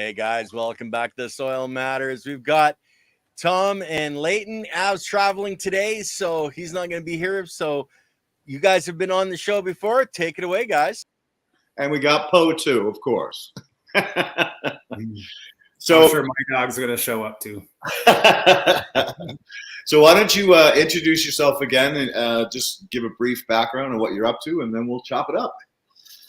Hey guys, welcome back to Soil Matters. We've got Tom and Leighton. Av's traveling today, so he's not going to be here. So you guys have been on the show before. Take it away, guys. And we got Poe too, of course. So I'm sure my dog's going to show up too. So why don't you introduce yourself again and just give a brief background on what you're up to, and then we'll chop it up.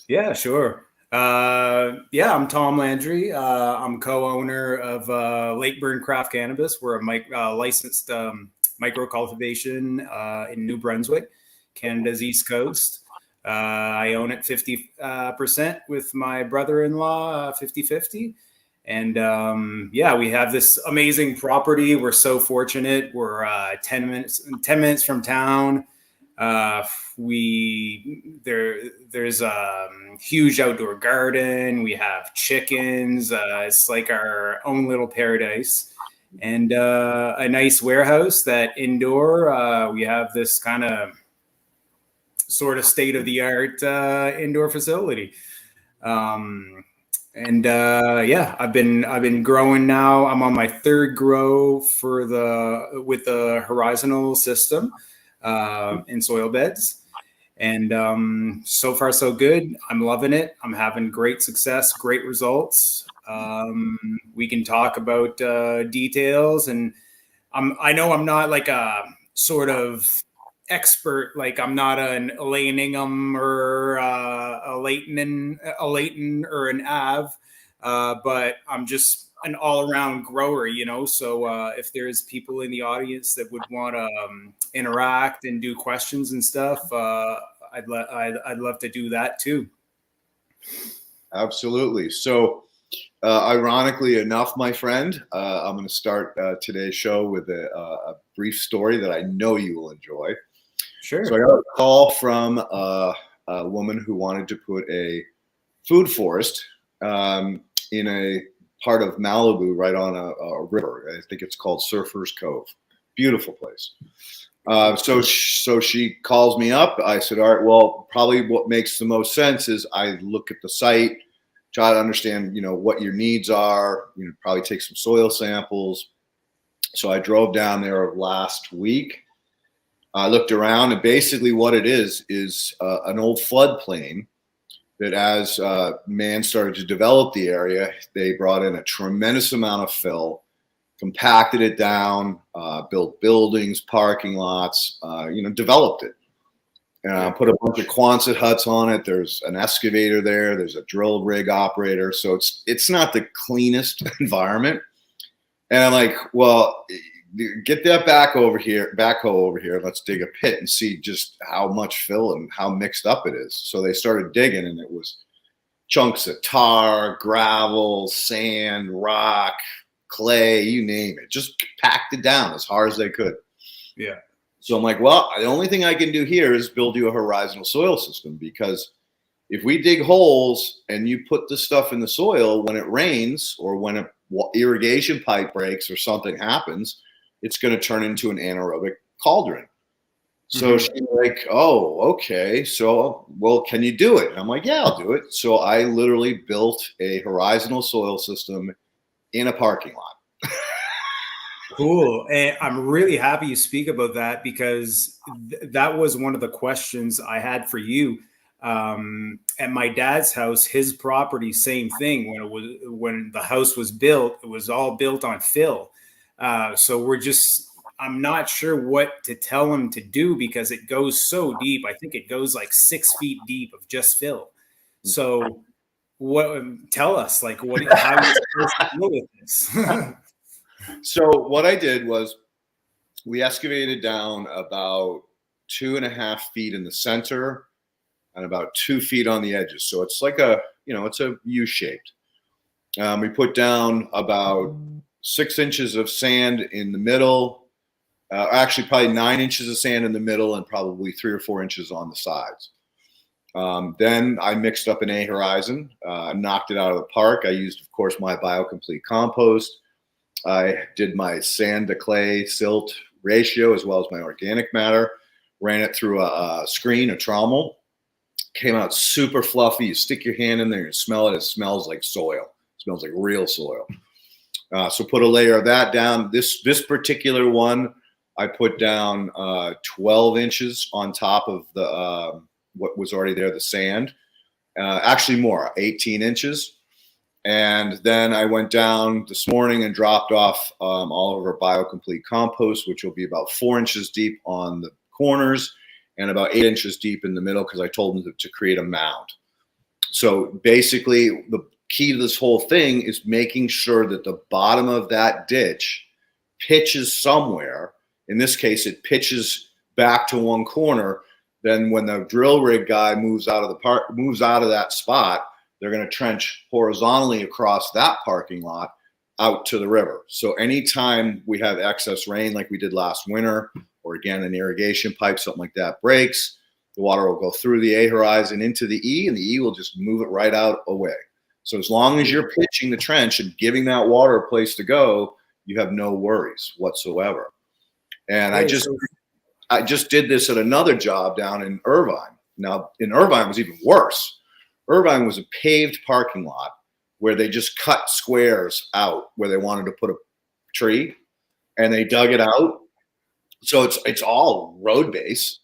Yeah, sure. I'm Tom Landry. I'm co-owner of Lakeburn Craft Cannabis. We're a licensed micro cultivation in New Brunswick, Canada's East Coast. I own it 50% with my brother-in-law, 50-50. And we have this amazing property. We're so fortunate. We're 10 minutes from town. There's a huge outdoor garden. We have chickens. It's like our own little paradise, and a nice warehouse that indoor. We have this kind of sort of state of the art indoor facility. I've been growing now. I'm on my third grow with the horizontal system in soil beds. And so far, so good. I'm loving it. I'm having great success, great results. We can talk about details. And I know I'm not like a sort of expert, like I'm not an Elaine Ingham or a Leighton or an Av, but I'm just an all-around grower, you know. So if there's people in the audience that would want to interact and do questions and stuff, I'd love to do that too. Absolutely. So ironically enough, my friend, I'm going to start today's show with a brief story that I know you will enjoy. Sure. So I got a call from a woman who wanted to put a food forest in a part of Malibu right on a river. I think it's called Surfer's Cove. Beautiful place. So she calls me up. I said, all right, well, probably what makes the most sense is I look at the site, try to understand, what your needs are, probably take some soil samples. So I drove down there last week. I looked around, and basically what it is an old floodplain that as man started to develop the area, they brought in a tremendous amount of fill, compacted it down, built buildings, parking lots, developed it. Put a bunch of Quonset huts on it. There's an excavator there. There's a drill rig operator. So it's not the cleanest environment. And I'm like, well, get that backhoe over here. Let's dig a pit and see just how much fill and how mixed up it is. So they started digging, and it was chunks of tar, gravel, sand, rock, clay, you name it. Just packed it down as hard as they could. Yeah. So I'm like, well, the only thing I can do here is build you a horizontal soil system, because if we dig holes and you put this stuff in the soil, when it rains or when a irrigation pipe breaks or something happens, it's going to turn into an anaerobic cauldron. So she's like, oh, okay. So, well, can you do it? And I'm like, yeah, I'll do it. So I literally built a horizontal soil system in a parking lot. Cool. And I'm really happy you speak about that, because that was one of the questions I had for you. At my dad's house, his property, same thing. When the house was built, it was all built on fill. So I'm not sure what to tell him to do, because it goes so deep. I think it goes like 6 feet deep of just fill. So tell us, like, how you're supposed to deal with this. So what I did was we excavated down about 2.5 feet in the center and about 2 feet on the edges. So it's like it's a U-shaped. We put down about 6 inches of sand in the middle, actually probably 9 inches of sand in the middle, and probably 3 or 4 inches on the sides. Then I mixed up an A horizon, knocked it out of the park. I used, of course, my BioComplete compost. I did my sand to clay silt ratio as well as my organic matter, ran it through a screen, a trommel. Came out super fluffy. You stick your hand in there and smell it. It smells like soil. smells like real soil. So put a layer of that down. This particular one, I put down 12 inches on top of the what was already there, the sand. Actually more, 18 inches. And then I went down this morning and dropped off all of our BioComplete compost, which will be about 4 inches deep on the corners and about 8 inches deep in the middle, because I told them to create a mound. So basically, the key to this whole thing is making sure that the bottom of that ditch pitches somewhere. In this case, it pitches back to one corner. Then when the drill rig guy moves out of that spot, they're going to trench horizontally across that parking lot out to the river. So anytime we have excess rain like we did last winter, or again, an irrigation pipe, something like that breaks, the water will go through the A horizon into the E, and the E will just move it right out away. So as long as you're pitching the trench and giving that water a place to go, you have no worries whatsoever. And I just did this at another job down in Irvine. Now, in Irvine, it was even worse. Irvine was a paved parking lot where they just cut squares out where they wanted to put a tree, and they dug it out. So it's all road base.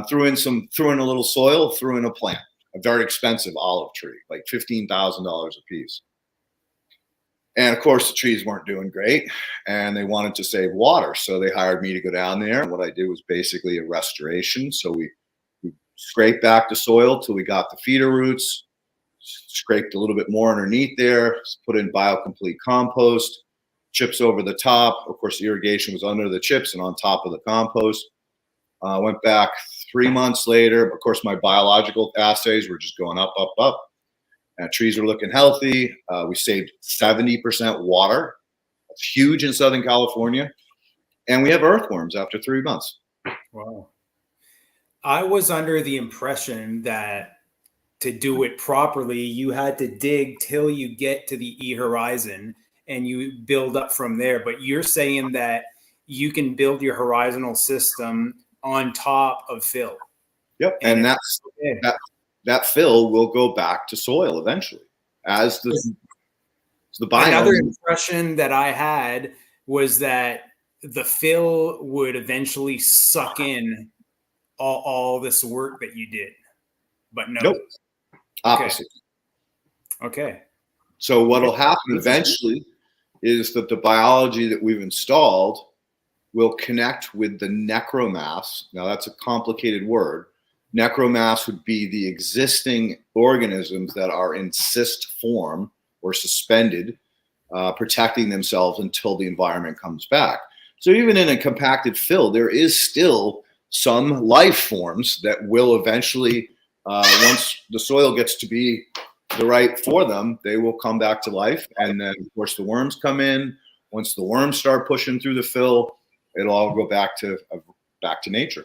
Threw in a little soil, threw in a plant, a very expensive olive tree, like $15,000 a piece. And of course, the trees weren't doing great, and they wanted to save water. So they hired me to go down there. And what I did was basically a restoration. So we scraped back the soil till we got the feeder roots, scraped a little bit more underneath there, put in BioComplete compost, chips over the top. Of course, the irrigation was under the chips and on top of the compost. Went back 3 months later. Of course, my biological assays were just going up, up, up. Trees were looking healthy. We saved 70% water. That's huge in Southern California. And we have earthworms after 3 months. Wow. I was under the impression that to do it properly, you had to dig till you get to the E horizon and you build up from there. But you're saying that you can build your horizontal system on top of fill. Yep. And that fill will go back to soil eventually as the biome. Another impression that I had was that the fill would eventually suck in all this work that you did, but no. Nope. Opposite. Okay. So what will happen eventually is that the biology that we've installed will connect with the necromass. Now that's a complicated word. Necromass would be the existing organisms that are in cyst form or suspended, protecting themselves until the environment comes back. So even in a compacted fill, there is still some life forms that will eventually, once the soil gets to be the right for them, they will come back to life. And then, of course, the worms come in. Once the worms start pushing through the fill, it'll all go back to nature.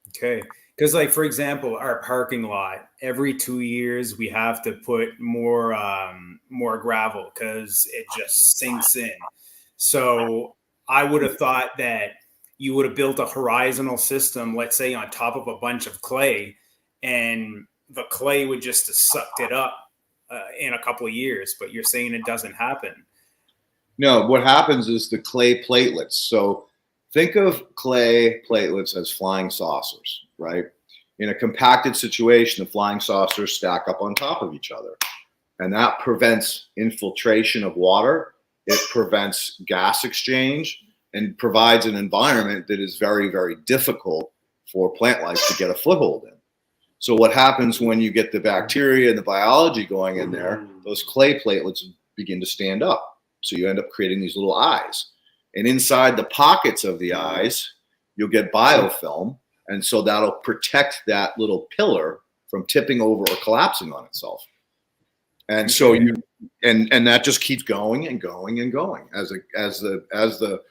Okay. Because, like, for example, our parking lot, every 2 years we have to put more gravel because it just sinks in. So I would have thought that you would have built a horizontal system, let's say, on top of a bunch of clay, and the clay would just have sucked it up in a couple of years. But you're saying it doesn't happen. No, what happens is the clay platelets. So think of clay platelets as flying saucers, right? In a compacted situation, the flying saucers stack up on top of each other, and that prevents infiltration of water. It prevents gas exchange and provides an environment that is very, very difficult for plant life to get a foothold in. So what happens when you get the bacteria and the biology going in there, those clay platelets begin to stand up. So you end up creating these little eyes. And inside the pockets of the eyes, you'll get biofilm. And so that'll protect that little pillar from tipping over or collapsing on itself. And so and that just keeps going and going and going. As the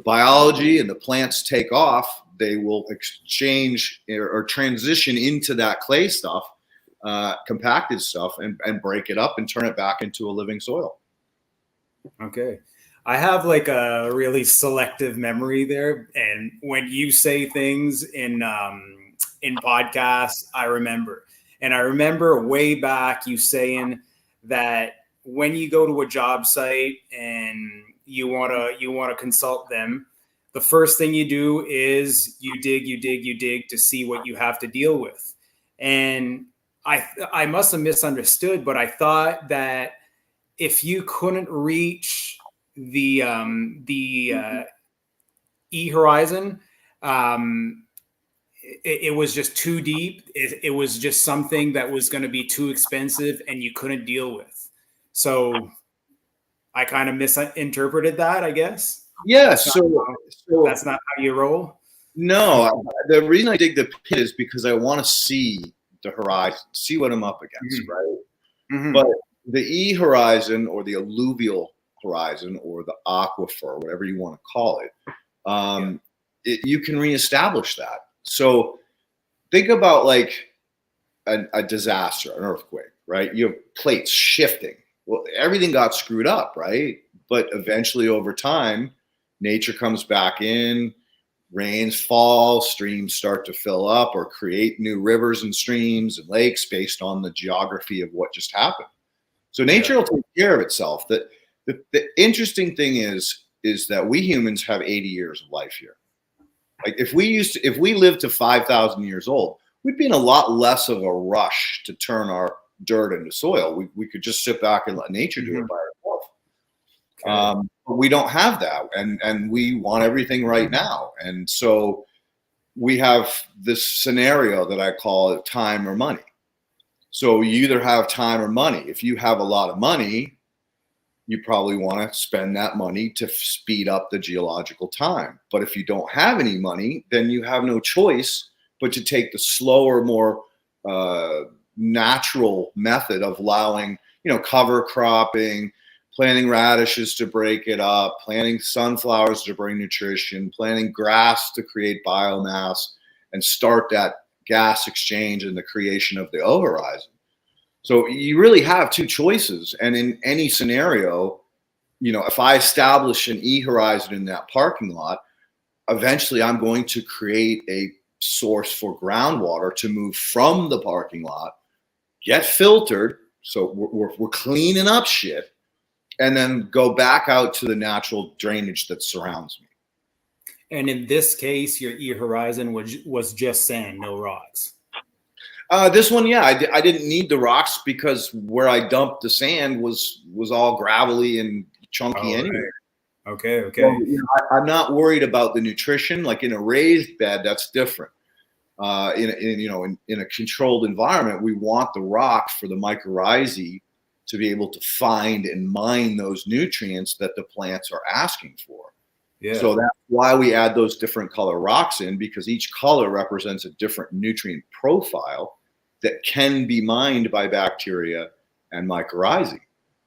biology and the plants take off, they will exchange or transition into that clay stuff, compacted stuff, and break it up and turn it back into a living soil. Okay. I have like a really selective memory there. And when you say things in podcasts, I remember. And I remember way back you saying that when you go to a job site and you want to consult them, the first thing you do is you dig to see what you have to deal with. And I must have misunderstood, but I thought that if you couldn't reach the E horizon, it was just too deep. It was just something that was going to be too expensive and you couldn't deal with. So I kind of misinterpreted that, I guess. Yeah. That's not how you roll. No, the reason I dig the pit is because I want to see the horizon, see what I'm up against, right? Mm-hmm. But the E horizon or the alluvial horizon or the aquifer, whatever you want to call it, you can reestablish that. So think about like a disaster, an earthquake, right? You have plates shifting. Well, everything got screwed up, right? But eventually over time, nature comes back in, rains fall, streams start to fill up or create new rivers and streams and lakes based on the geography of what just happened. So nature will take care of itself. The interesting thing is that we humans have 80 years of life here. Like if we lived to 5,000 years old, we'd be in a lot less of a rush to turn our dirt into soil. We could just sit back and let nature do it by herself. Okay. But we don't have that, and we want everything right now. And so we have this scenario that I call time or money. So you either have time or money. If you have a lot of money, you probably want to spend that money to speed up the geological time. But if you don't have any money, then you have no choice but to take the slower, more natural method of allowing, cover cropping, planting radishes to break it up, planting sunflowers to bring nutrition, planting grass to create biomass, and start that gas exchange and the creation of the O horizon. So you really have two choices. And in any scenario, if I establish an E horizon in that parking lot, eventually I'm going to create a source for groundwater to move from the parking lot, get filtered. So we're cleaning up shit, and then go back out to the natural drainage that surrounds me. And in this case, your E horizon was just sand, no rocks. This one, I didn't need the rocks because where I dumped the sand was all gravelly and chunky anyway. Okay. So, I'm not worried about the nutrition. Like in a raised bed, that's different. In a controlled environment, we want the rock for the mycorrhizae to be able to find and mine those nutrients that the plants are asking for. Yeah. So that's why we add those different color rocks in, because each color represents a different nutrient profile that can be mined by bacteria and mycorrhizae.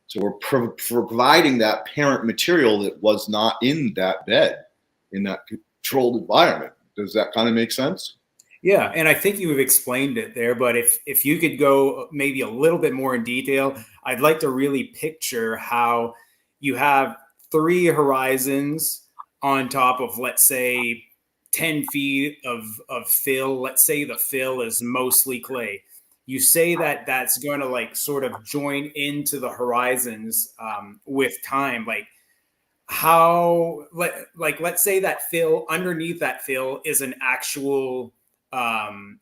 So we're providing that parent material that was not in that bed, in that controlled environment. Does that kind of make sense? Yeah, and I think you have explained it there, but if you could go maybe a little bit more in detail, I'd like to really picture how you have 3 horizons on top of, let's say, 10 feet of fill. Let's say the fill is mostly clay. You say that that's going to like sort of join into the horizons with time. Like how, let's say that fill, underneath that fill is an actual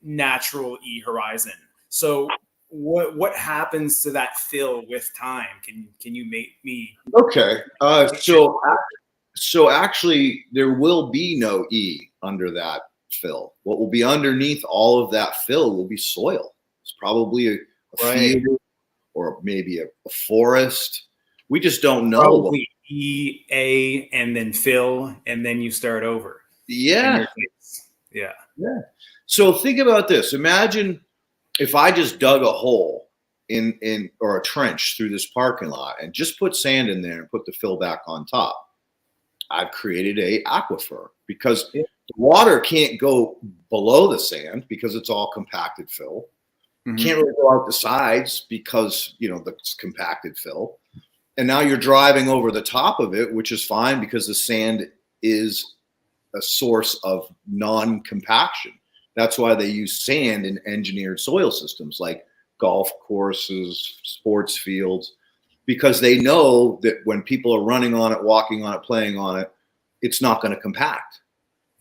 natural E horizon. So what happens to that fill with time? Can you make me? Okay. So actually there will be no E under that fill. What will be underneath all of that fill will be soil. It's probably a field or maybe a forest. We just don't know. Probably E, A, and then fill, and then you start over. Yeah. Yeah. So think about this. Imagine if I just dug a hole in or a trench through this parking lot and just put sand in there and put the fill back on top. I've created a aquifer because the water can't go below the sand because it's all compacted fill. Mm-hmm. Can't really go out the sides because, it's compacted fill. And now you're driving over the top of it, which is fine because the sand is a source of non-compaction. That's why they use sand in engineered soil systems like golf courses, sports fields. because they know that when people are running on it, walking on it, playing on it, it's not going to compact.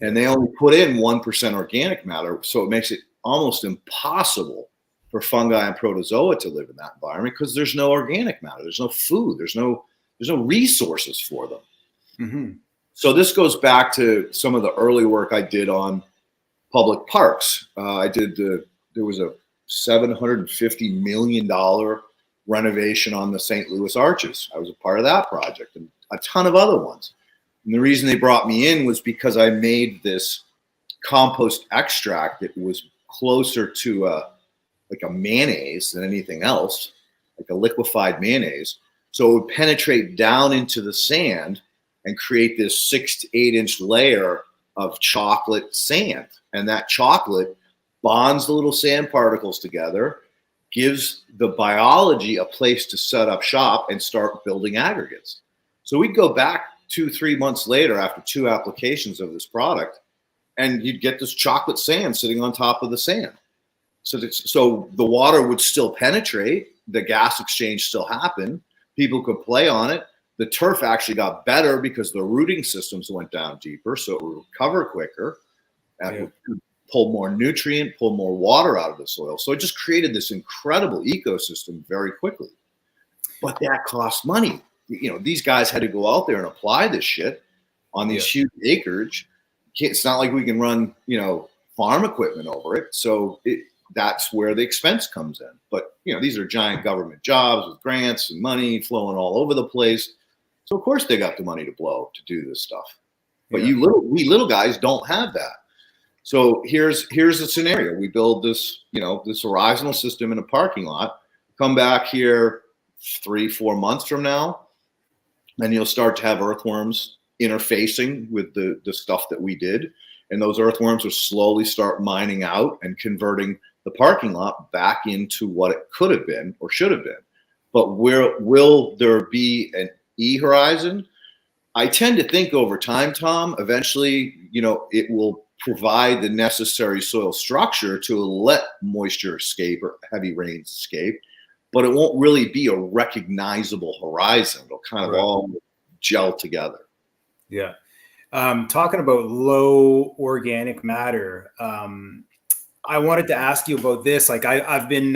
And they only put in 1% organic matter, so it makes it almost impossible for fungi and protozoa to live in that environment because there's no organic matter, there's no food, there's no resources for them. Mm-hmm. So this goes back to some of the early work I did on public parks. There was a $750 million renovation on the St. Louis Arches. I was a part of that project and a ton of other ones. And the reason they brought me in was because I made this compost extract that was closer to like a mayonnaise than anything else, like a liquefied mayonnaise. So it would penetrate down into the sand and create this 6 to 8 inch layer of chocolate sand. And that chocolate bonds the little sand particles together, gives the biology a place to set up shop and start building aggregates. So we'd go back 2-3 months later after 2 applications of this product, and you'd get this chocolate sand sitting on top of the sand. So the water would still penetrate, the gas exchange still happened, people could play on it. The turf actually got better because the rooting systems went down deeper, so it would recover quicker, and would pull more nutrient, pull more water out of the soil. So it just created this incredible ecosystem very quickly. But that cost money. You know, these guys had to go out there and apply this shit on these huge acreage. It's not like we can run, you know, farm equipment over it. So that's where the expense comes in. But, you know, these are giant government jobs with grants and money flowing all over the place. So, of course, they got the money to blow to do this stuff. But we little guys don't have that. So here's the scenario. We build this, you know, this horizontal system in a parking lot, come back here 3-4 months from now, and you'll start to have earthworms interfacing with the stuff that we did. And those earthworms will slowly start mining out and converting the parking lot back into what it could have been or should have been. But will there be an E-horizon? I tend to think over time, Tom, eventually, you know, it will provide the necessary soil structure to let moisture escape or heavy rains escape, but it won't really be a recognizable horizon. It'll kind of all gel together. Yeah. Talking about low organic matter, I wanted to ask you about this. Like I've been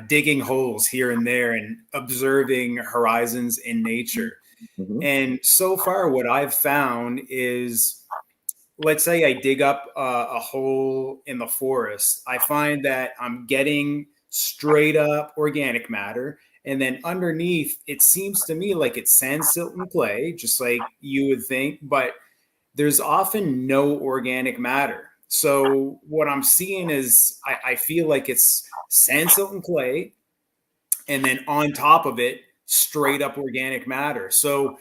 digging holes here and there and observing horizons in nature. Mm-hmm. And so far what I've found is, let's say I dig up a hole in the forest. I find that I'm getting straight up organic matter. And then underneath, it seems to me like it's sand, silt, and clay, just like you would think, but there's often no organic matter. So what I'm seeing is I feel like it's sand, silt, and clay, and then on top of it, straight up organic matter. So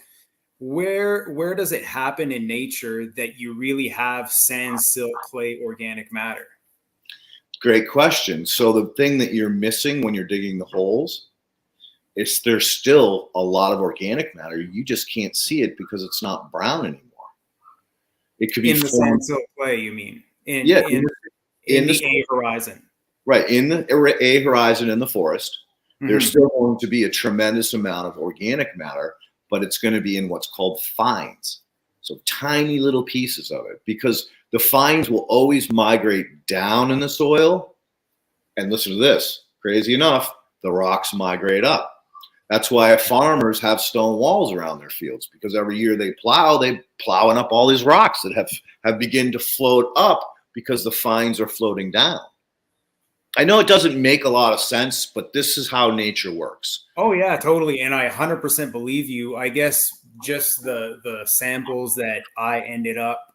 where does it happen in nature that you really have sand, silt, clay, organic matter? Great question. So the thing that you're missing when you're digging the holes is there's still a lot of organic matter. You just can't see it because it's not brown anymore. It could be in the sand, silt, clay. You mean in the A horizon? Right, in the A horizon in the forest. Mm-hmm. There's still going to be a tremendous amount of organic matter, but it's going to be in what's called fines. So tiny little pieces of it, because the fines will always migrate down in the soil. And listen to this, crazy enough, the rocks migrate up. That's why farmers have stone walls around their fields, because every year they plowing up all these rocks that have begun to float up because the fines are floating down. I know it doesn't make a lot of sense, but this is how nature works. Oh yeah, totally. And I 100% believe you. I guess just the samples that I ended up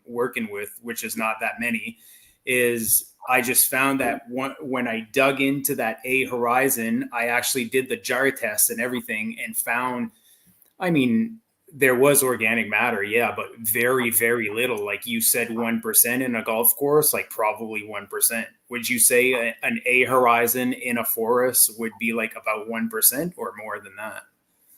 working with, which is not that many, is I just found that when I dug into that A horizon, I actually did the jar test and everything and found, I mean, there was organic matter, yeah, but very, very little. Like you said, 1% in a golf course, like probably 1%. Would you say an A horizon in a forest would be like about 1% or more than that?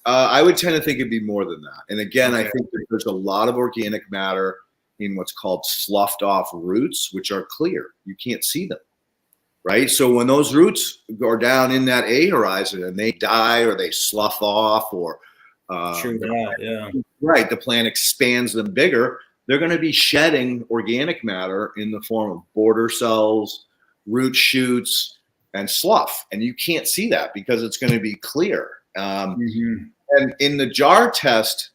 I would tend to think it'd be more than that. And again, okay. I think that there's a lot of organic matter in what's called sloughed off roots, which are clear. You can't see them. right? So when those roots go down in that A horizon and they die or they slough off or True that, yeah. right, the plant expands them bigger, they're going to be shedding organic matter in the form of border cells, root shoots, and slough. And you can't see that because it's going to be clear. And in the jar test,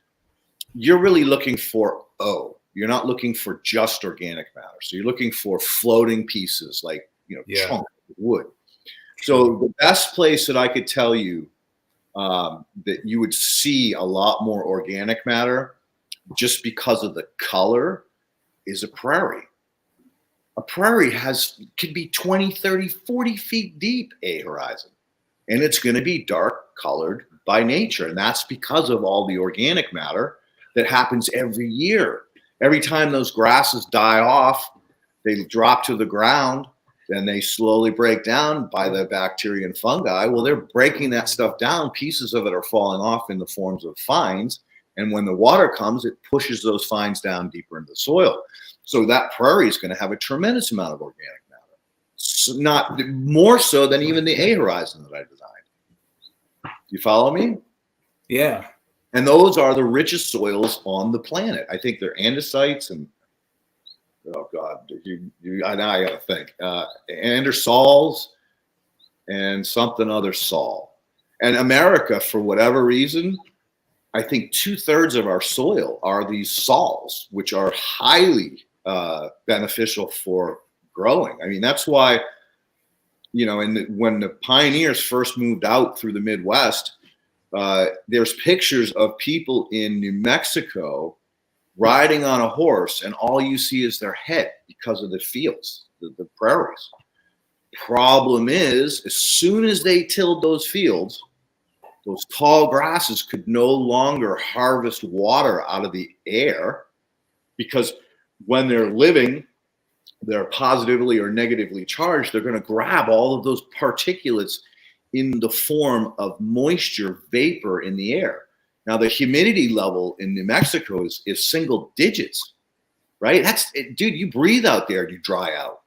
you're really looking for O. You're not looking for just organic matter. So you're looking for floating pieces like, chunks of wood. So the best place that I could tell you that you would see a lot more organic matter just because of the color is a prairie. A prairie could be 20, 30, 40 feet deep, A horizon. And it's going to be dark colored by nature. And that's because of all the organic matter that happens every year. Every time those grasses die off, they drop to the ground, then they slowly break down by the bacteria and fungi. Well, they're breaking that stuff down. Pieces of it are falling off in the forms of fines. And when the water comes, it pushes those fines down deeper into the soil. So that prairie is going to have a tremendous amount of organic matter. So not more so than even the A horizon that I designed. You follow me? Yeah. And those are the richest soils on the planet. I think they're andesites and, oh God, now I got to think. Andersols and something other sol. And America, for whatever reason, I think 2/3 of our soil are these sols, which are highly beneficial for growing. I mean, that's why, when the pioneers first moved out through the Midwest, there's pictures of people in New Mexico riding on a horse, and all you see is their head because of the fields, the prairies. Problem is, as soon as they tilled those fields, those tall grasses could no longer harvest water out of the air, because when they're living, they're positively or negatively charged. They're going to grab all of those particulates in the form of moisture vapor in the air. Now, the humidity level in New Mexico is single digits, right? Dude, you breathe out there and you dry out.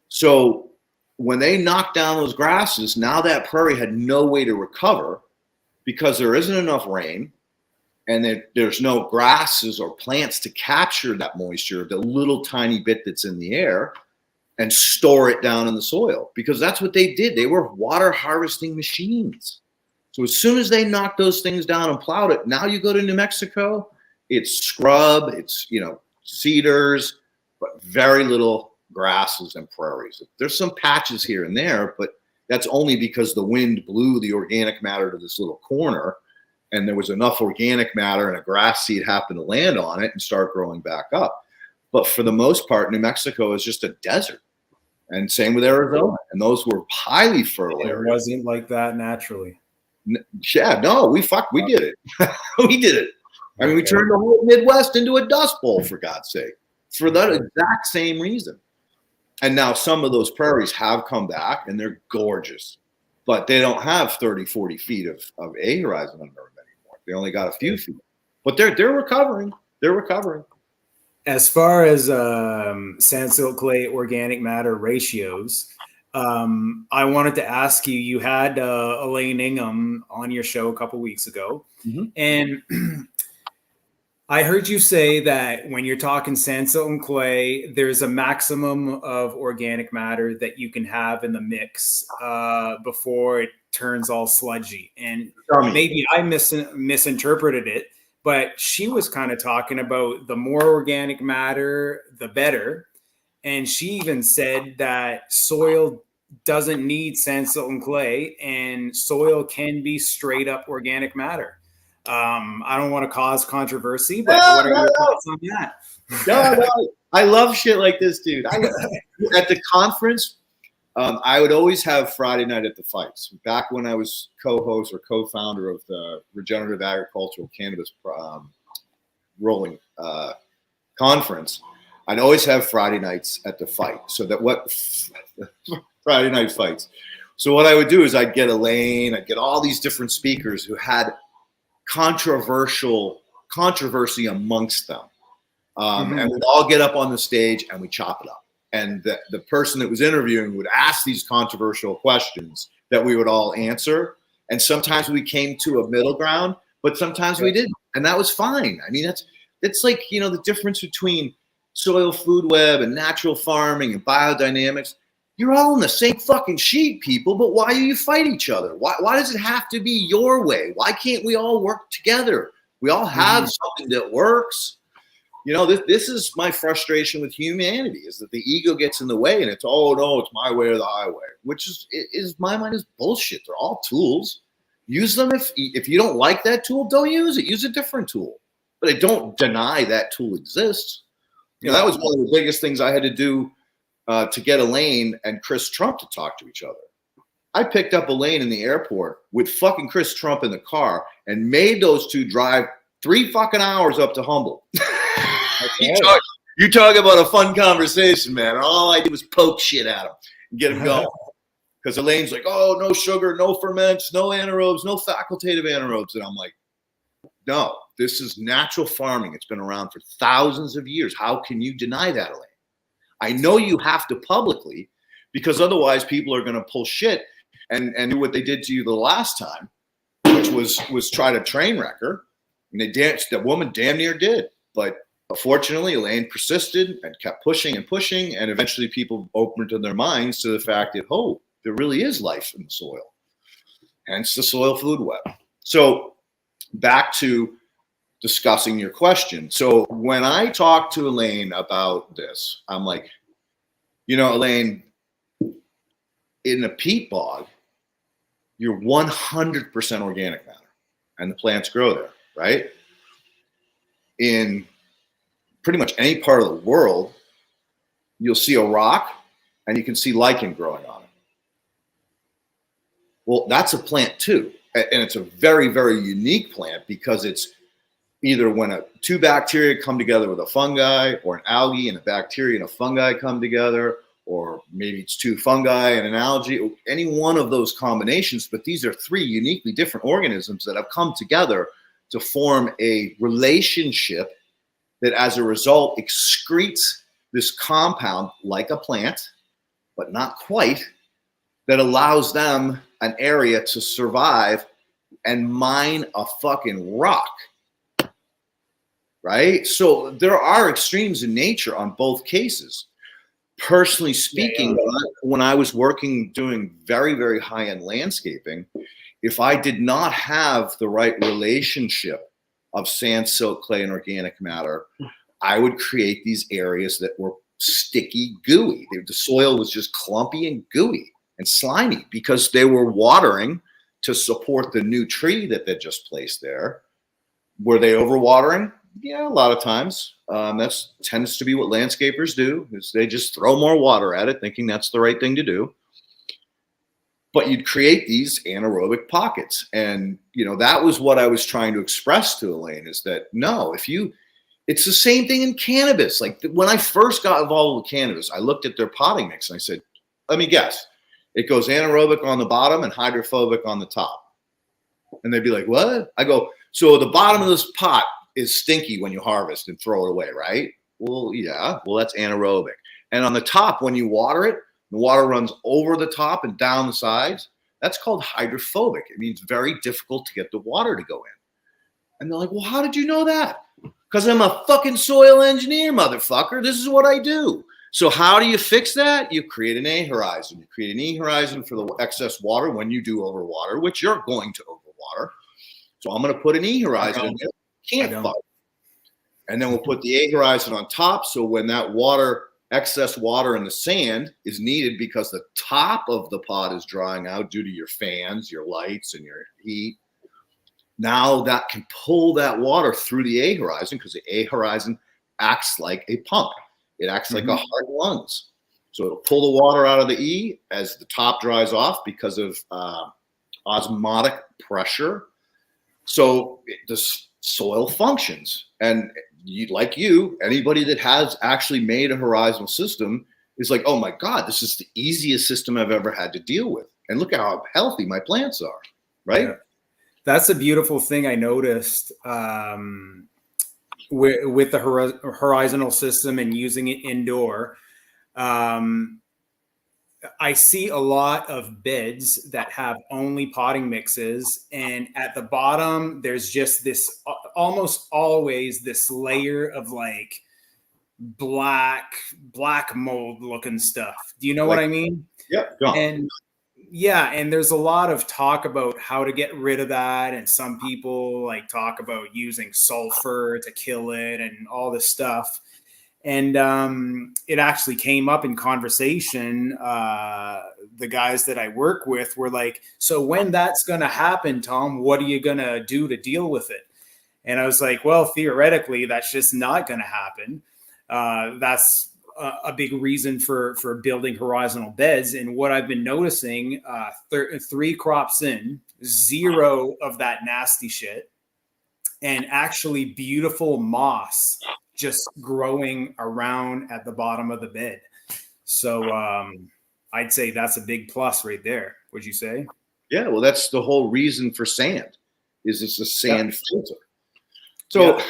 So when they knocked down those grasses, now that prairie had no way to recover because there isn't enough rain, and there's no grasses or plants to capture that moisture, the little tiny bit that's in the air, and store it down in the soil, because that's what they did. They were water harvesting machines. So as soon as they knocked those things down and plowed it, now you go to New Mexico, it's scrub, it's, cedars, but very little grasses and prairies. There's some patches here and there, but that's only because the wind blew the organic matter to this little corner, and there was enough organic matter and a grass seed happened to land on it and start growing back up. But for the most part, New Mexico is just a desert. And same with Arizona. And those were highly fertile areas. It wasn't like that naturally. Yeah, no, we did it. We did it. I mean, we turned the whole Midwest into a dust bowl, for God's sake, for that exact same reason. And now some of those prairies have come back and they're gorgeous, but they don't have 30, 40 feet of A horizon under them anymore. They only got a few feet, but they're recovering. They're recovering. As far as sand, silt, clay, organic matter ratios, I wanted to ask you, you had Elaine Ingham on your show a couple weeks ago, and I heard you say that when you're talking sand, silt, and clay, there's a maximum of organic matter that you can have in the mix before it turns all sludgy. And maybe I misinterpreted it, but she was kind of talking about the more organic matter, the better. And she even said that soil doesn't need sand, silt, and clay, and soil can be straight up organic matter. I don't want to cause controversy, but what are your thoughts on that? No, I love shit like this, dude. At the conference, I would always have Friday night at the fights. Back when I was co-host or co-founder of the Regenerative Agricultural Cannabis Rolling Conference, I'd always have Friday nights at the fight. So that Friday night fights. So what I would do is I'd get Elaine, I'd get all these different speakers who had controversy amongst them. And we'd all get up on the stage and we chop it up. and the person that was interviewing would ask these controversial questions that we would all answer. And sometimes we came to a middle ground, but sometimes we didn't. And that was fine. I mean, it's like, you know, the difference between soil food web and natural farming and biodynamics. You're all in the same fucking sheet, people, but why do you fight each other? Why does it have to be your way? Why can't we all work together? We all have something that works. You know, this is my frustration with humanity, is that the ego gets in the way and it's, oh no, it's my way or the highway, which is my mind is bullshit. They're all tools. Use them. If you don't like that tool, don't use it. Use a different tool. But I don't deny that tool exists. You know, that was one of the biggest things I had to do to get Elaine and Chris Trump to talk to each other. I picked up Elaine in the airport with fucking Chris Trump in the car and made those two drive 3 fucking hours up to Humboldt. You talk about a fun conversation, man. All I did was poke shit at him and get him going. Because Elaine's like, oh, no sugar, no ferments, no anaerobes, no facultative anaerobes. And I'm like, no, this is natural farming. It's been around for thousands of years. How can you deny that, Elaine? I know you have to publicly, because otherwise people are going to pull shit and do what they did to you the last time, which was try to train wreck her. And the woman damn near did. But fortunately, Elaine persisted and kept pushing and pushing. And eventually people opened their minds to the fact that, oh, there really is life in the soil. Hence the soil food web. So back to discussing your question. So when I talk to Elaine about this, I'm like, you know, Elaine, in a peat bog, you're 100% organic matter and the plants grow there, right? In pretty much any part of the world, you'll see a rock and you can see lichen growing on it. Well, that's a plant too. And it's a very, very unique plant because it's either when two bacteria come together with a fungi, or an algae and a bacteria and a fungi come together, or maybe it's two fungi and an algae, any one of those combinations. But these are 3 uniquely different organisms that have come together to form a relationship that as a result excretes this compound like a plant, but not quite, that allows them an area to survive and mine a fucking rock. Right? So there are extremes in nature on both cases. Personally speaking, when I was working doing very, very high-end landscaping, if I did not have the right relationship of sand, silt, clay, and organic matter, I would create these areas that were sticky, gooey. The soil was just clumpy and gooey and slimy because they were watering to support the new tree that they just placed there. Were they overwatering? Yeah, a lot of times. That tends to be what landscapers do, is they just throw more water at it, thinking that's the right thing to do. But you'd create these anaerobic pockets. And, you know, that was what I was trying to express to Elaine, is that, no, it's the same thing in cannabis. Like when I first got involved with cannabis, I looked at their potting mix and I said, let me guess. It goes anaerobic on the bottom and hydrophobic on the top. And they'd be like, what? I go, so the bottom of this pot is stinky when you harvest and throw it away, right? Well, yeah. Well, that's anaerobic. And on the top, when you water it, the water runs over the top and down the sides. That's called hydrophobic. It means very difficult to get the water to go in. And they're like, well, how did you know that? Because I'm a fucking soil engineer, motherfucker. This is what I do. So how do you fix that? You create an A horizon. You create an E horizon for the excess water when you do overwater, which you're going to overwater. So I'm going to put an E horizon in there. Can't fight. And then we'll put the A horizon on top. So when that water, excess water in the sand is needed because the top of the pot is drying out due to your fans, your lights, and your heat, now that can pull that water through the A horizon, because the A horizon acts like a pump. It acts like a heart and lungs. So it'll pull the water out of the E as the top dries off because of osmotic pressure. So the soil functions. And anybody that has actually made a horizontal system is like, oh my God, this is the easiest system I've ever had to deal with. And look at how healthy my plants are, right? Yeah. That's a beautiful thing I noticed with the horizontal system and using it indoor. I see a lot of beds that have only potting mixes, and at the bottom there's just this almost always this layer of like black mold looking stuff. Do you know what I mean? Yeah. And yeah, and there's a lot of talk about how to get rid of that, and some people like talk about using sulfur to kill it and all this stuff. And it actually came up in conversation. The guys that I work with were like, so when that's going to happen, Tom, what are you going to do to deal with it? And I was like, well, theoretically, that's just not going to happen. That's a big reason for building horizontal beds. And what I've been noticing, 3 crops in, 0 of that nasty shit, and actually beautiful moss just growing around at the bottom of the bed. So I'd say that's a big plus right there. Would you say? Yeah, well, that's the whole reason for sand, is it's a sand filter. So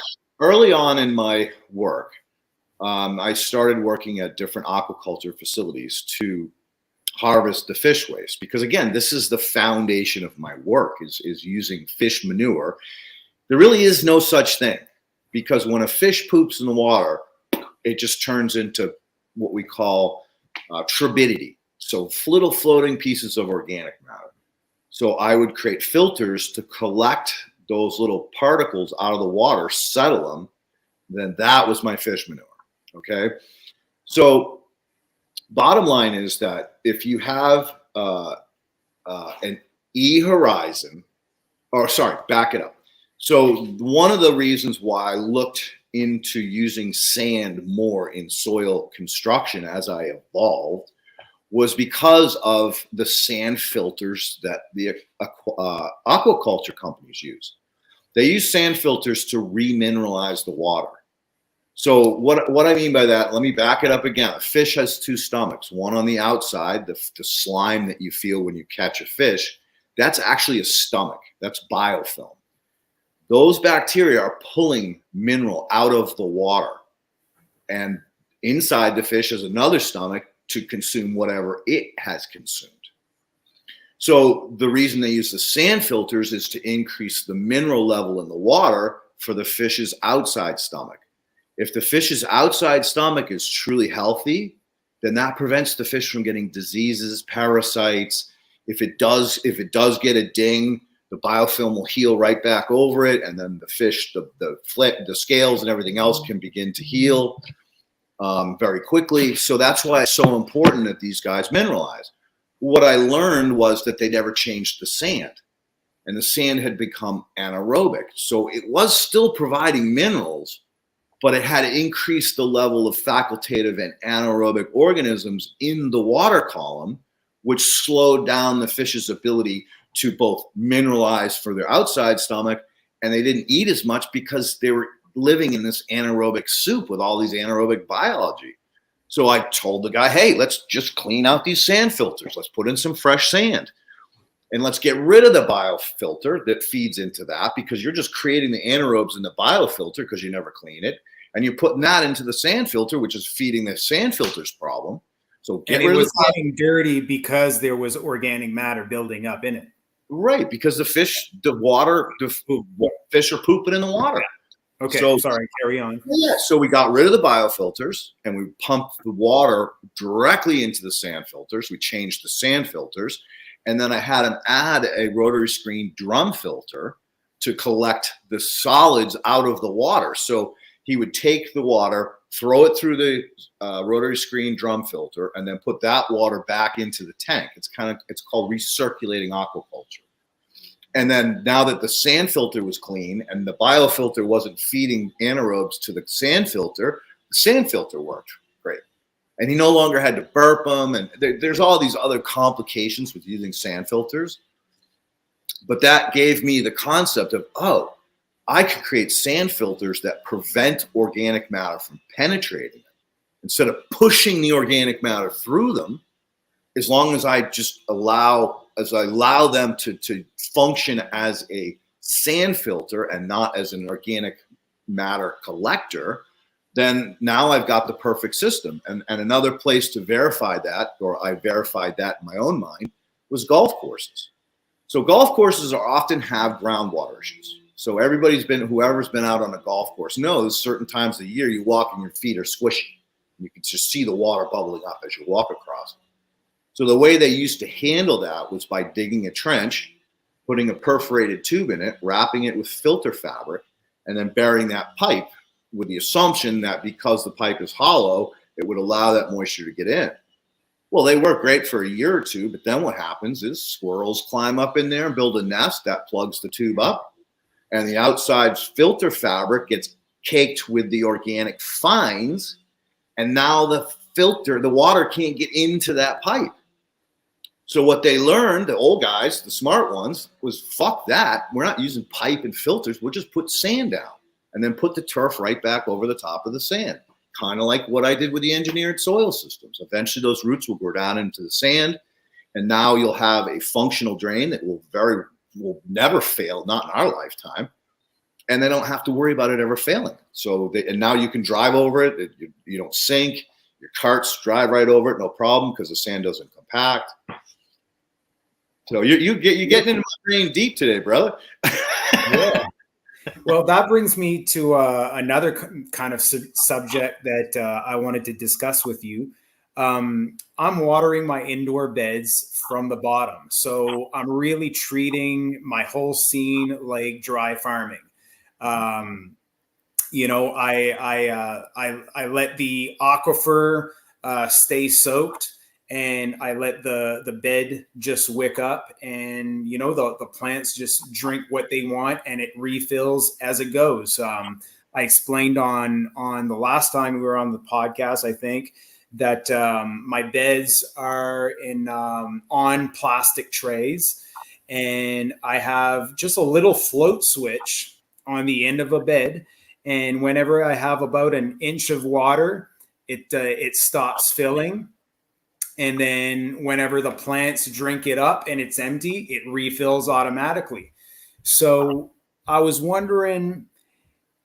early on in my work, I started working at different aquaculture facilities to harvest the fish waste, because again, this is the foundation of my work, is using fish manure. There really is no such thing, because when a fish poops in the water, it just turns into what we call turbidity. So little floating pieces of organic matter. So I would create filters to collect those little particles out of the water, settle them. Then that was my fish manure. Okay. So bottom line is that if you have an E horizon, or sorry, back it up. So one of the reasons why I looked into using sand more in soil construction as I evolved was because of the sand filters that the aquaculture companies use. They use sand filters to remineralize the water. So what I mean by that, let me back it up again. A fish has 2 stomachs, one on the outside, the slime that you feel when you catch a fish. That's actually a stomach. That's biofilm. Those bacteria are pulling mineral out of the water. And inside the fish is another stomach to consume whatever it has consumed. So the reason they use the sand filters is to increase the mineral level in the water for the fish's outside stomach. If the fish's outside stomach is truly healthy, then that prevents the fish from getting diseases, parasites. If it does get a ding, the biofilm will heal right back over it, and then the fish, the scales and everything else can begin to heal very quickly. So that's why it's so important that these guys mineralize. What I learned was that they never changed the sand, and the sand had become anaerobic. So it was still providing minerals, but it had increased the level of facultative and anaerobic organisms in the water column, which slowed down the fish's ability to both mineralize for their outside stomach, and they didn't eat as much because they were living in this anaerobic soup with all these anaerobic biology. So I told the guy, hey, let's just clean out these sand filters. Let's put in some fresh sand. And let's get rid of the biofilter that feeds into that, because you're just creating the anaerobes in the biofilter because you never clean it. And you're putting that into the sand filter, which is feeding the sand filter's problem. So get rid of it was getting dirty because there was organic matter building up in it. Right, because the fish are pooping in the water. Okay, so, sorry, carry on. Yeah, so we got rid of the biofilters and we pumped the water directly into the sand filters. We changed the sand filters, and then I had him add a rotary screen drum filter to collect the solids out of the water. So he would take the water, throw it through the rotary screen drum filter, and then put that water back into the tank. It's called recirculating aquaculture. And then now that the sand filter was clean and the biofilter wasn't feeding anaerobes to the sand filter worked great. And he no longer had to burp them. And there's all these other complications with using sand filters. But that gave me the concept of, oh, I could create sand filters that prevent organic matter from penetrating them. Instead of pushing the organic matter through them, as long as I just allow them to function as a sand filter and not as an organic matter collector, then now I've got the perfect system. And another place to verify that, or I verified that in my own mind, was golf courses. So golf courses often have groundwater issues. So whoever's been out on a golf course knows certain times of the year you walk and your feet are squishy. You can just see the water bubbling up as you walk across. So the way they used to handle that was by digging a trench, putting a perforated tube in it, wrapping it with filter fabric, and then burying that pipe with the assumption that because the pipe is hollow, it would allow that moisture to get in. Well, they work great for a year or two, but then what happens is squirrels climb up in there and build a nest that plugs the tube up, and the outside filter fabric gets caked with the organic fines, and now the water can't get into that pipe. So what they learned, the old guys, the smart ones, was fuck that. We're not using pipe and filters. We'll just put sand down and then put the turf right back over the top of the sand. Kind of like what I did with the engineered soil systems. Eventually those roots will go down into the sand, and now you'll have a functional drain that will never fail, not in our lifetime. And they don't have to worry about it ever failing. So and now you can drive over it. You don't sink. Your carts drive right over it, no problem, because the sand doesn't compact. So you're getting into my brain deep today, brother. Yeah. Well, that brings me to another kind of subject that I wanted to discuss with you. I'm watering my indoor beds from the bottom. So I'm really treating my whole scene like dry farming. You know, I let the aquifer stay soaked, and I let the bed just wick up, and you know the plants just drink what they want, and it refills as it goes. I explained on the last time we were on the podcast, I think, that my beds are on plastic trays, and I have just a little float switch on the end of a bed, and whenever I have about an inch of water, it stops filling. And then whenever the plants drink it up and it's empty, it refills automatically. So I was wondering,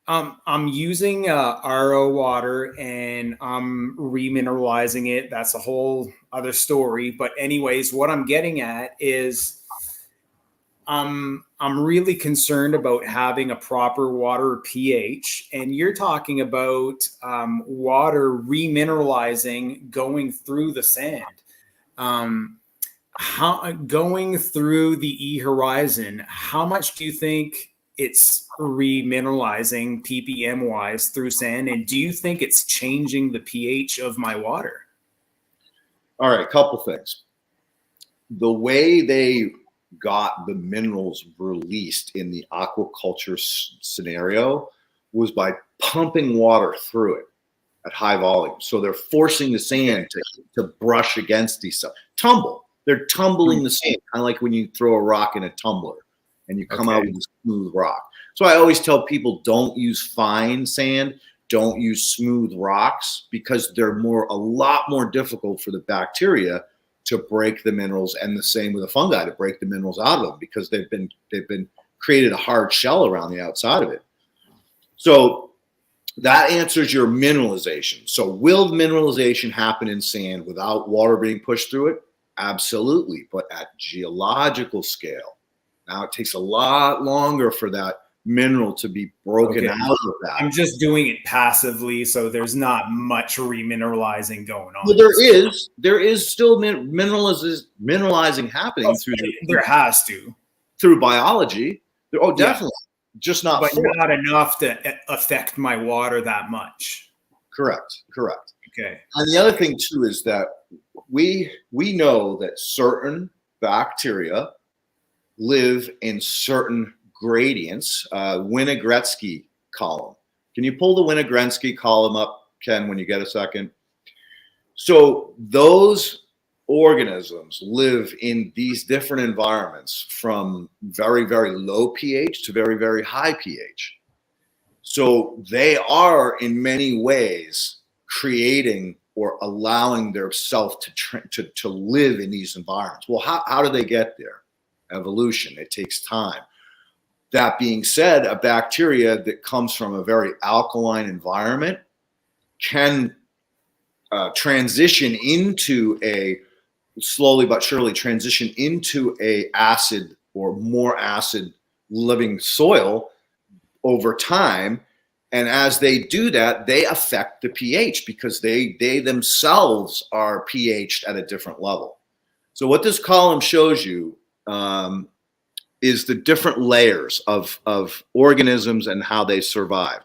I'm using RO water and I'm remineralizing it. That's a whole other story. But anyways, what I'm getting at is I'm really concerned about having a proper water pH, and you're talking about water remineralizing going through the sand. How going through the E horizon, how much do you think it's remineralizing ppm wise through sand, and do you think it's changing the pH of my water? All right, couple things. The way they got the minerals released in the aquaculture scenario was by pumping water through it at high volume. So they're forcing the sand to brush against each other. They're tumbling the sand, kind of like when you throw a rock in a tumbler and you come out with a smooth rock. So I always tell people, don't use fine sand, don't use smooth rocks, because they're a lot more difficult for the bacteria to break the minerals, and the same with the fungi to break the minerals out of them, because they've been created a hard shell around the outside of it. So that answers your mineralization. So will mineralization happen in sand without water being pushed through it? Absolutely, but at geological scale. Now it takes a lot longer for that mineral to be broken out of that. I'm just doing it passively, so there's not much remineralizing going on. Well, there is still mineralizing happening there has to through biology. Definitely, just not, but not enough to affect my water that much. Correct. Okay. And the other thing too is that we know that certain bacteria live in certain gradients. Winogretsky column. Can you pull the Winogretsky column up, Ken, when you get a second? So those organisms live in these different environments, from very, very low pH to very, very high pH. So they are in many ways creating or allowing their self to live in these environments. Well, how do they get there? Evolution. It takes time. That being said, a bacteria that comes from a very alkaline environment can transition into a slowly but surely transition into a acid or more acid living soil over time. And as they do that, they affect the pH because they themselves are pH'd at a different level. So what this column shows you is the different layers of organisms and how they survive.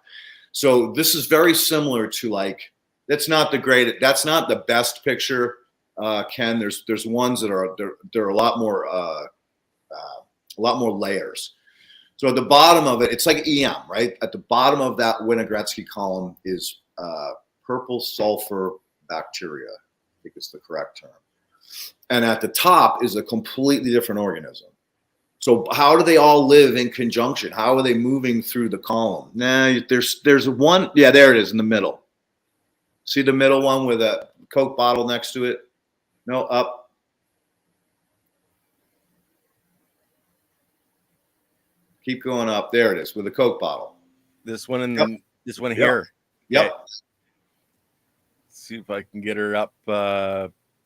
So this is very similar to, like, that's not the best picture, Ken. There's ones that are there are a lot more layers. So at the bottom of it, it's like EM, right? At the bottom of that Winogretsky column is purple sulfur bacteria. I think it's the correct term. And at the top is a completely different organism. So how do they all live in conjunction? How are they moving through the column? Nah, there's one. Yeah, there it is in the middle. See the middle one with a Coke bottle next to it? No, up. Keep going up. There it is with a Coke bottle. This one and Yep. this one here. Yep. Okay. Let's see if I can get her up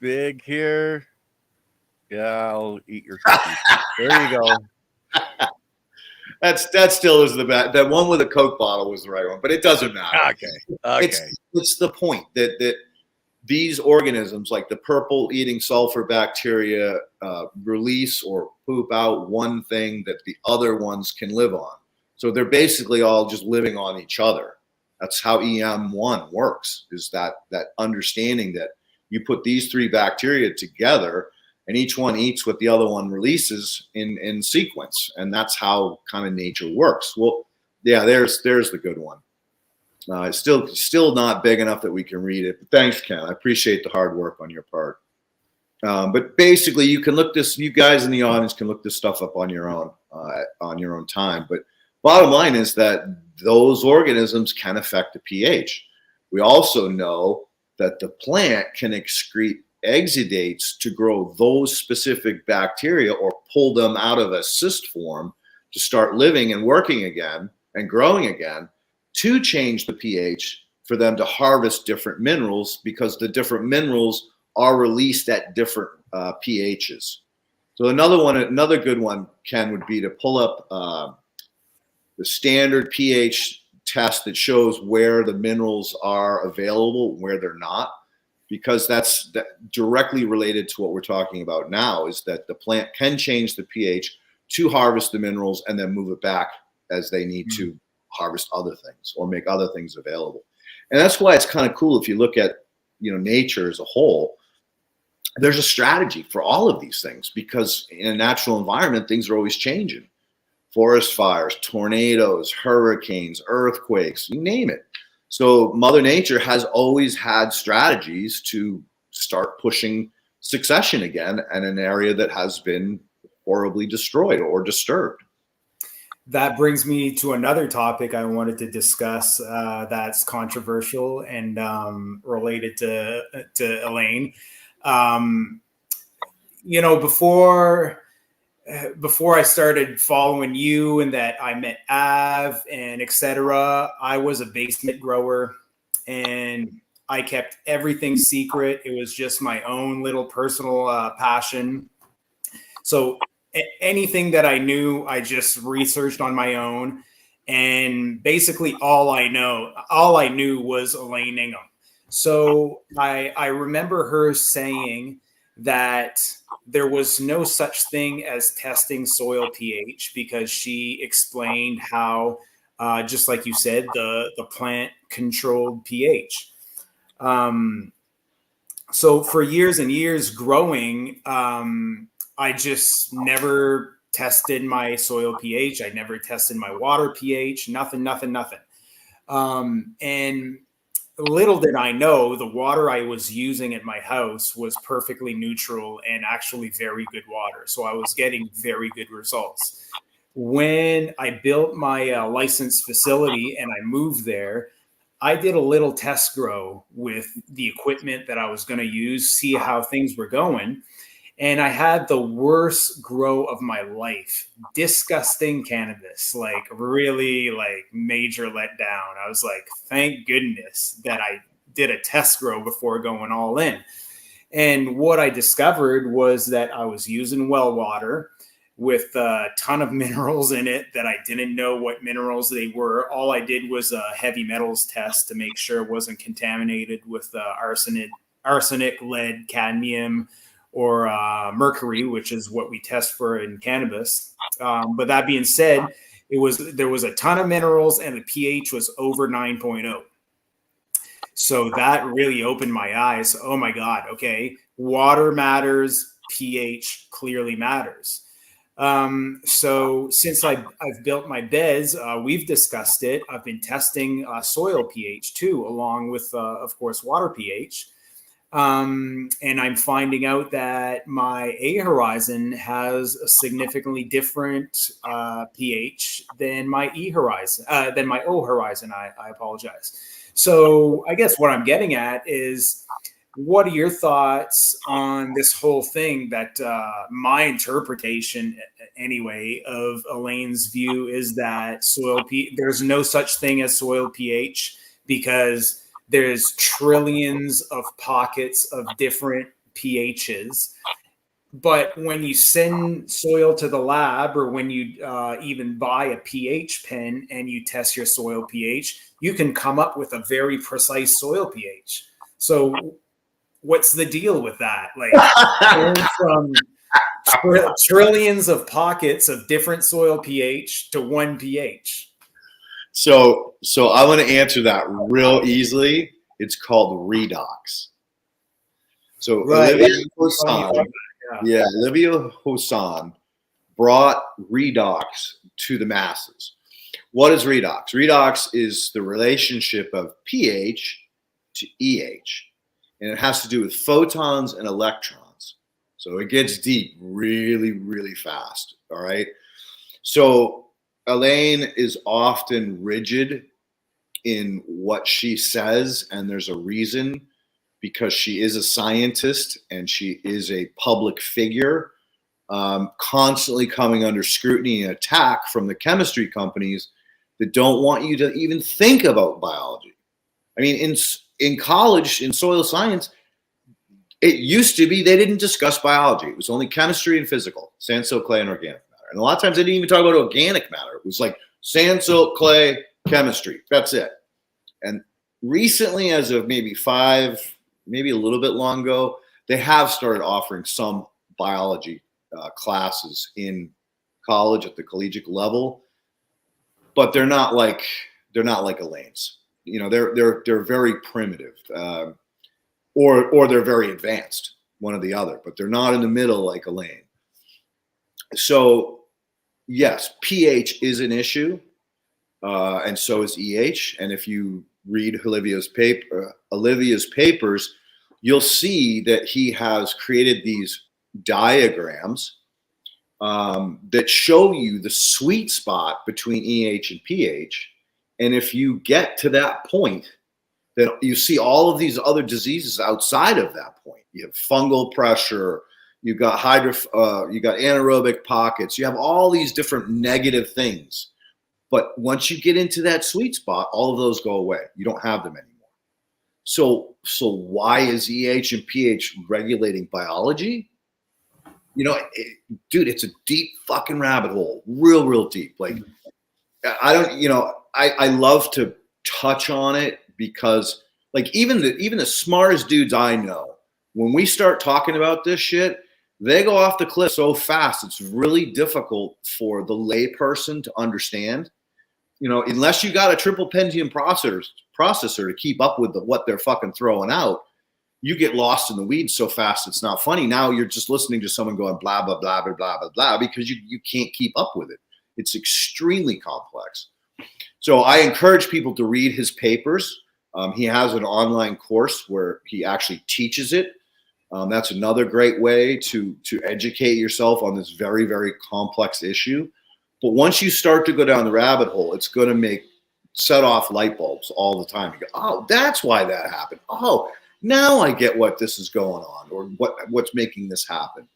big here. Yeah, I'll eat your cookie. There you go. That still is the best. That one with a Coke bottle was the right one, but it doesn't matter. Okay. It's the point that these organisms, like the purple eating sulfur bacteria, release or poop out one thing that the other ones can live on. So they're basically all just living on each other. That's how EM1 works, is that understanding that you put these three bacteria together and each one eats what the other one releases in sequence. And that's how kind of nature works. Well, yeah, there's the good one. It's still not big enough that we can read it. But thanks, Ken. I appreciate the hard work on your part. But basically, you can look this. You guys in the audience can look this stuff up on your own time. But bottom line is that those organisms can affect the pH. We also know that the plant can excrete exudates to grow those specific bacteria or pull them out of a cyst form to start living and working again and growing again, to change the pH for them to harvest different minerals, because the different minerals are released at different pHs. So another good one, Ken, would be to pull up the standard pH test that shows where the minerals are available, where they're not, because that's directly related to what we're talking about now, is that the plant can change the pH to harvest the minerals and then move it back as they need to harvest other things or make other things available. And that's why it's kind of cool if you look at, nature as a whole. There's a strategy for all of these things, because in a natural environment, things are always changing. Forest fires, tornadoes, hurricanes, earthquakes, you name it. So Mother Nature has always had strategies to start pushing succession again in an area that has been horribly destroyed or disturbed. That brings me to another topic I wanted to discuss that's controversial and related to Elaine. Before I started following you and that I met Av and etc., I was a basement grower and I kept everything secret. It was just my own little personal passion. So anything that I knew, I just researched on my own. And basically all I knew was Elaine Ingham. So I remember her saying that there was no such thing as testing soil pH, because she explained how, just like you said, the plant controlled pH. So for years and years growing, I just never tested my soil pH. I never tested my water pH, nothing. And little did I know, the water I was using at my house was perfectly neutral and actually very good water. So I was getting very good results. When I built my licensed facility and I moved there, I did a little test grow with the equipment that I was going to use, see how things were going. And I had the worst grow of my life. Disgusting cannabis, like really like major letdown. I was like, thank goodness that I did a test grow before going all in. And what I discovered was that I was using well water with a ton of minerals in it that I didn't know what minerals they were. All I did was a heavy metals test to make sure it wasn't contaminated with arsenic, lead, cadmium, or mercury, which is what we test for in cannabis. But that being said, there was a ton of minerals and the pH was over 9.0. So that really opened my eyes. Oh my God. Okay. Water matters. pH clearly matters. So since I've built my beds, we've discussed it. I've been testing soil pH too, along with, of course, water pH. And I'm finding out that my A horizon has a significantly different pH than my E horizon, than my O horizon. I apologize. So I guess what I'm getting at is, what are your thoughts on this whole thing that my interpretation anyway of Elaine's view is that there's no such thing as soil pH because there's trillions of pockets of different pHs. But when you send soil to the lab or when you even buy a pH pen and you test your soil pH, you can come up with a very precise soil pH. So what's the deal with that? Like from trillions of pockets of different soil pH to one pH. So I want to answer that real easily. It's called Redox. So Right. Olivia Hosan brought Redox to the masses. What is Redox? Redox is the relationship of pH to EH, and it has to do with photons and electrons. So it gets deep really, really fast. All right. So Elaine is often rigid in what she says, and there's a reason, because she is a scientist and she is a public figure, constantly coming under scrutiny and attack from the chemistry companies that don't want you to even think about biology. I mean, in college, in soil science, it used to be they didn't discuss biology. It was only chemistry and physical, sand, silt, clay, and organic matter. And a lot of times they didn't even talk about organic matter. It was like sand, silt, clay, chemistry. That's it. And recently, as of maybe maybe a little bit long ago, they have started offering some biology classes in college at the collegiate level, but they're not like Elaine's. You know, they're very primitive, or they're very advanced, one or the other, but they're not in the middle like Elaine. So yes, pH is an issue, and so is EH. And if you read Olivia's papers, you'll see that he has created these diagrams that show you the sweet spot between EH and pH. And if you get to that point, then you see all of these other diseases outside of that point. You have fungal pressure, you got you got anaerobic pockets, you have all these different negative things. But once you get into that sweet spot, all of those go away. You don't have them anymore. So why is EH and pH regulating biology? You know, dude, it's a deep fucking rabbit hole, real deep. Like, I don't, you know, I love to touch on it because, like, even the smartest dudes I know, when we start talking about this shit, they go off the cliff so fast. It's really difficult for the layperson to understand. You know, unless you got a triple Pentium processor to keep up with what they're fucking throwing out, you get lost in the weeds so fast it's not funny. Now you're just listening to someone going blah, blah, blah, blah, blah, blah, blah, because you can't keep up with it. It's extremely complex. So I encourage people to read his papers. He has an online course where he actually teaches it. That's another great way to educate yourself on this very, very complex issue. But once you start to go down the rabbit hole, it's going to set off light bulbs all the time. You go, oh, that's why that happened. Oh, now I get what this is going on, or what's making this happen.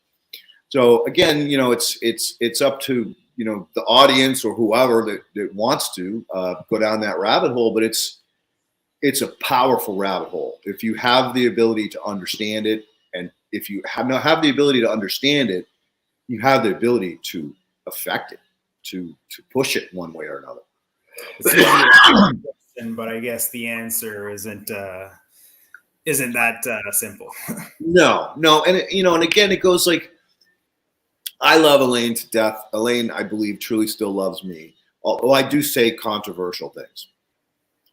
So again, you know, it's up to, you know, the audience or whoever that wants to go down that rabbit hole. But it's a powerful rabbit hole. If you have the ability to understand it, and if you have the ability to understand it, you have the ability to affect it, to push it one way or another. It's easier to question, but I guess the answer isn't that simple. No, and and again, it goes like, I love Elaine to death. Elaine, I believe, truly still loves me, although I do say controversial things.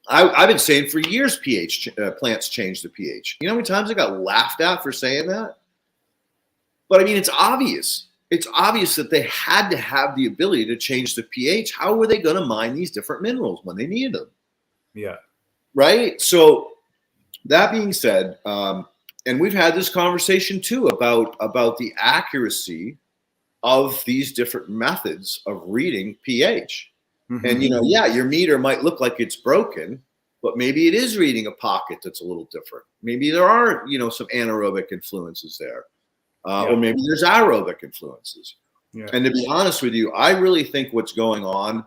I've been saying for years, plants change the pH. You know how many times I got laughed at for saying that? But I mean, it's obvious. It's obvious that they had to have the ability to change the pH. How were they going to mine these different minerals when they needed them? Yeah. Right? So that being said, and we've had this conversation too about the accuracy of these different methods of reading pH. Mm-hmm. And, your meter might look like it's broken, but maybe it is reading a pocket that's a little different. Maybe there are, some anaerobic influences there. Or maybe there's aerobic influences. Yeah. And to be honest with you, I really think what's going on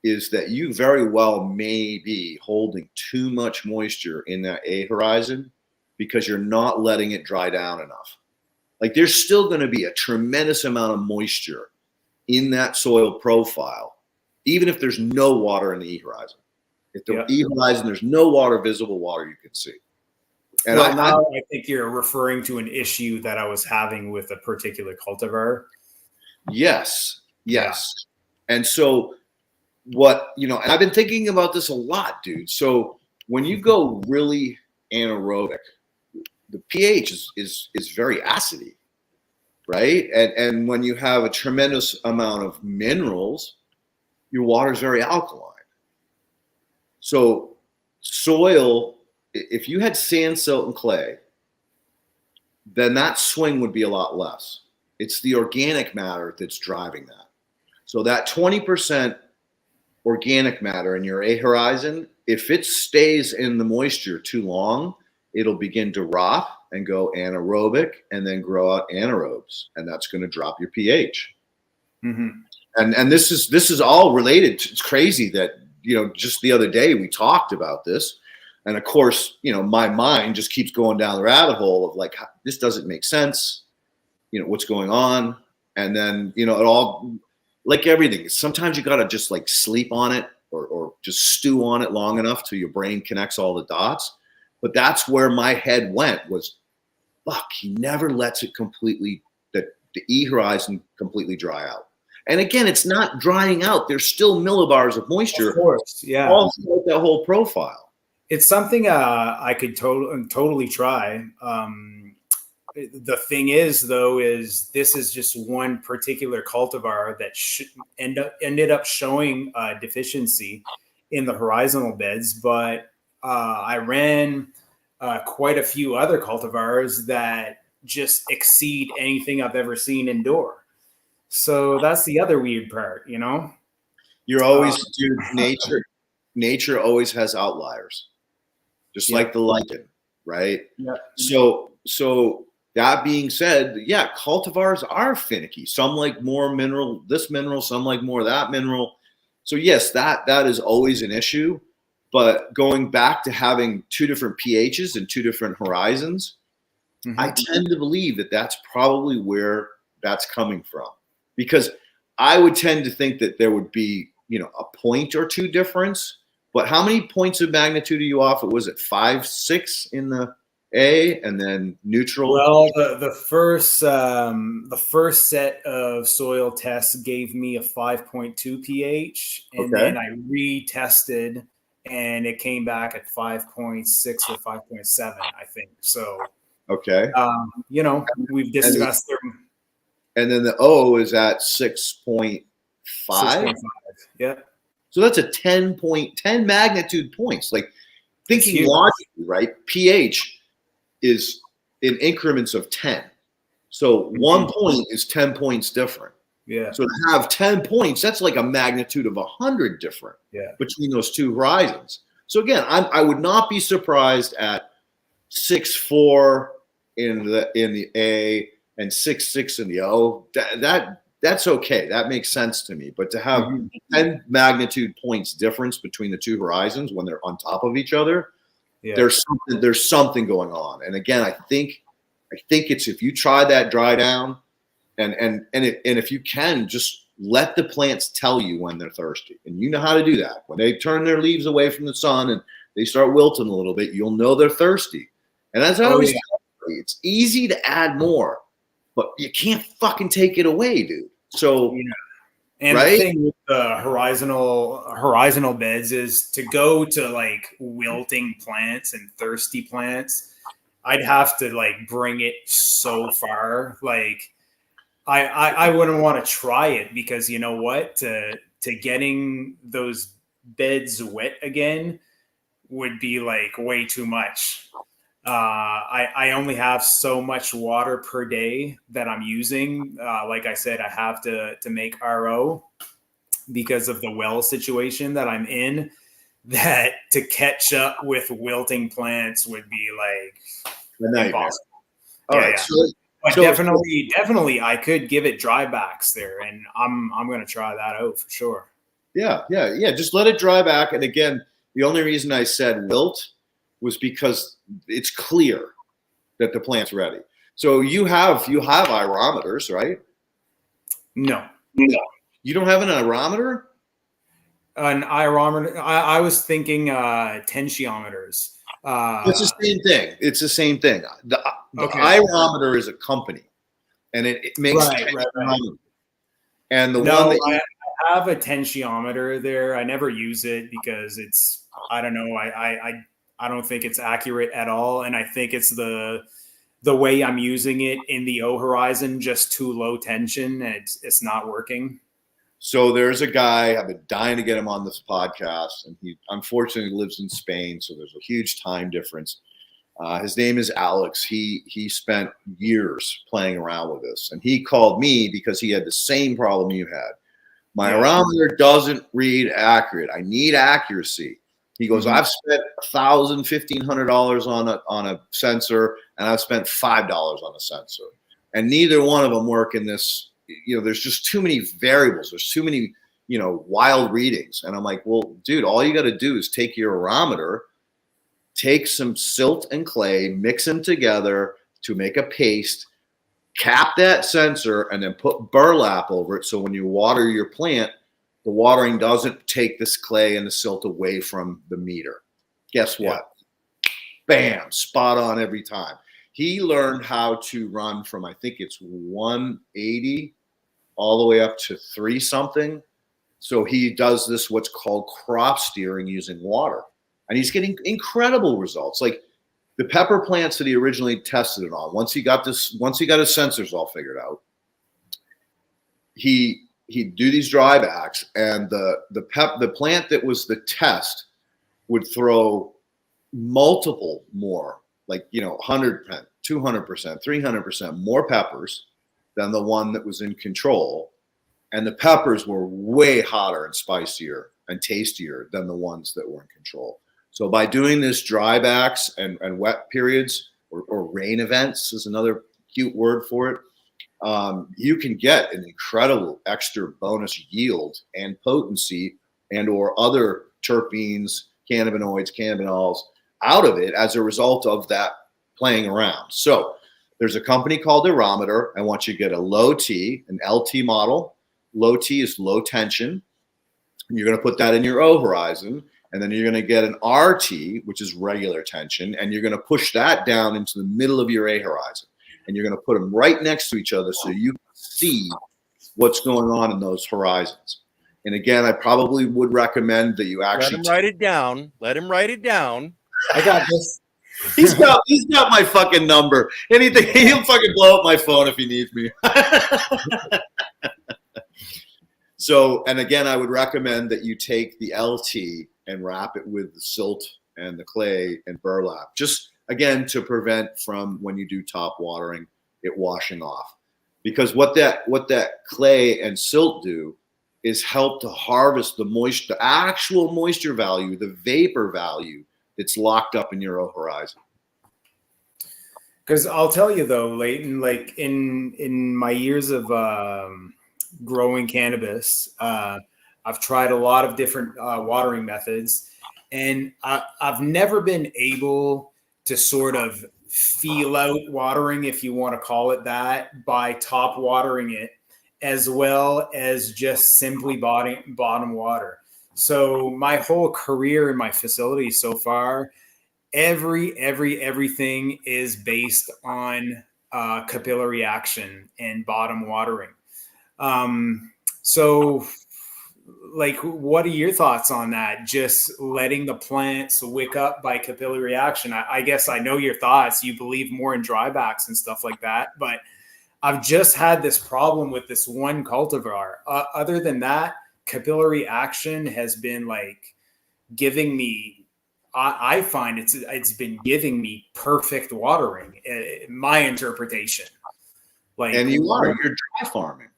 is that you very well may be holding too much moisture in that A horizon because you're not letting it dry down enough. Like, there's still going to be a tremendous amount of moisture in that soil profile, even if there's no water in the E horizon. If the E horizon, there's no water, visible water you can see. And I think you're referring to an issue that I was having with a particular cultivar. Yes. Yeah. And so and I've been thinking about this a lot, dude. So when you go really anaerobic, the pH is very acidy, right? And when you have a tremendous amount of minerals, your water is very alkaline. So soil, if you had sand, silt, and clay, then that swing would be a lot less. It's the organic matter that's driving that. So that 20% organic matter in your A horizon, if it stays in the moisture too long, it'll begin to rot and go anaerobic and then grow out anaerobes, and that's going to drop your pH. Mm-hmm. And this is all related. It's crazy that just the other day we talked about this, and of course my mind just keeps going down the rabbit hole of like, this doesn't make sense. What's going on? And then it all, like everything, sometimes you got to just like sleep on it or just stew on it long enough till your brain connects all the dots. But that's where my head went, was, fuck, he never lets it completely, the E horizon completely dry out. And again, it's not drying out. There's still millibars of moisture. Of course, yeah. All throughout that whole profile. It's something I could totally try. The thing is, though, is this is just one particular cultivar that ended up showing deficiency in the horizontal beds, but I ran quite a few other cultivars that just exceed anything I've ever seen indoor. So that's the other weird part, You're always, dude, nature always has outliers, just like the lichen, right? Yeah. So that being said, cultivars are finicky. Some like more mineral, this mineral, some like more that mineral. So yes, that is always an issue. But going back to having two different pHs and two different horizons, mm-hmm. I tend to believe that that's probably where that's coming from. Because I would tend to think that there would be, a point or two difference. But how many points of magnitude are you off? Was it 5, 6 in the A, and then neutral? Well, the first set of soil tests gave me a 5.2 pH, and then I retested, and it came back at 5.6 or 5.7, I think. So, we've discussed them. And then the O is at 6.5. 6.5. Yeah. So that's a 10 magnitude points. Like, thinking logically, right? pH is in increments of 10. So 1 point is 10 points different. Yeah. So to have 10 points, that's like a magnitude of 100 different between those two horizons. So again, I would not be surprised at 6.4 in the A and 6.6 in the O. That's okay. That makes sense to me. But to have 10 magnitude points difference between the two horizons when they're on top of each other, Yeah. There's something going on. And again, I think it's, if you try that dry down, and if you can, just let the plants tell you when they're thirsty, and you know how to do that. When they turn their leaves away from the sun and they start wilting a little bit, you'll know they're thirsty. And as I always tell you, it's easy to add more, but you can't fucking take it away, dude. So, and right? the thing with the horizontal beds is to go to like wilting plants and thirsty plants. I'd have to like bring it so far. Like I wouldn't want to try it, because you know what? To getting those beds wet again would be like way too much. I only have so much water per day that I'm using. Like I said, I have to make RO because of the well situation that I'm in. That to catch up with wilting plants would be like impossible. All right. Yeah. But definitely, I could give it dry backs there, and I'm going to try that out for sure. Yeah. Just let it dry back. And again, the only reason I said wilt was because it's clear that the plant's ready. So you have aerometers, right? No. You don't have an aerometer? An aerometer. I was thinking tensiometers. It's the same thing. It's the same thing. The aerometer is a company, and it makes right. And the one that I have a tensiometer there. I never use it because it's, I don't know. I don't think it's accurate at all, and I think it's the way I'm using it in the O horizon, just too low tension. And it's not working. So there's a guy, I've been dying to get him on this podcast, and he unfortunately lives in Spain, so there's a huge time difference. His name is Alex. He spent years playing around with this, and he called me because he had the same problem you had. My aerometer doesn't read accurate. I need accuracy. He goes, I've spent $1,000, $1,500 on a sensor, and I've spent $5 on a sensor, and neither one of them work in this. There's just too many variables. There's too many, wild readings. And I'm like, well, dude, all you got to do is take your aerometer, take some silt and clay, mix them together to make a paste, cap that sensor, and then put burlap over it. So when you water your plant, the watering doesn't take this clay and the silt away from the meter. Guess what? Bam, spot on every time. He learned how to run from, I think it's 180 all the way up to 3 something. So he does this, what's called crop steering using water. And he's getting incredible results. Like the pepper plants that he originally tested it on, once he got his sensors all figured out, he'd do these dry backs, and the plant that was the test would throw multiple more, like 100%, 200%, 300% more peppers than the one that was in control. And the peppers were way hotter and spicier and tastier than the ones that were in control. So by doing this dry backs and wet periods, or rain events is another cute word for it, you can get an incredible extra bonus yield and potency and or other terpenes, cannabinoids, cannabinols out of it as a result of that playing around. So there's a company called Aerometer. I want you to get a low T, an LT model. Low T is low tension. You're going to put that in your O horizon, and then you're going to get an RT, which is regular tension, and you're going to push that down into the middle of your A horizon. And you're going to put them right next to each other so you can see what's going on in those horizons. And again, I probably would recommend that you actually let him write it down. Let him write it down. I got this. He's got my fucking number. Anything, he'll fucking blow up my phone if he needs me. So, and again, I would recommend that you take the LT and wrap it with the silt and the clay and burlap, just again to prevent from, when you do top watering, it washing off. Because what that clay and silt do is help to harvest the moisture, the actual moisture value, the vapor value that's locked up in your O horizon. Because I'll tell you though, Leighton, like in my years of growing cannabis, I've tried a lot of different watering methods, And I've never been able to sort of feel out watering, if you want to call it that, by top watering it, as well as just simply bottom water. So my whole career in my facility so far, everything is based on capillary action and bottom watering. So like, what are your thoughts on that? Just letting the plants wick up by capillary action. I guess I know your thoughts. You believe more in drybacks and stuff like that, but I've just had this problem with this one cultivar. Other than that, capillary action has been like giving me, I find it's been giving me perfect watering, my interpretation. Like, and you're dry farming,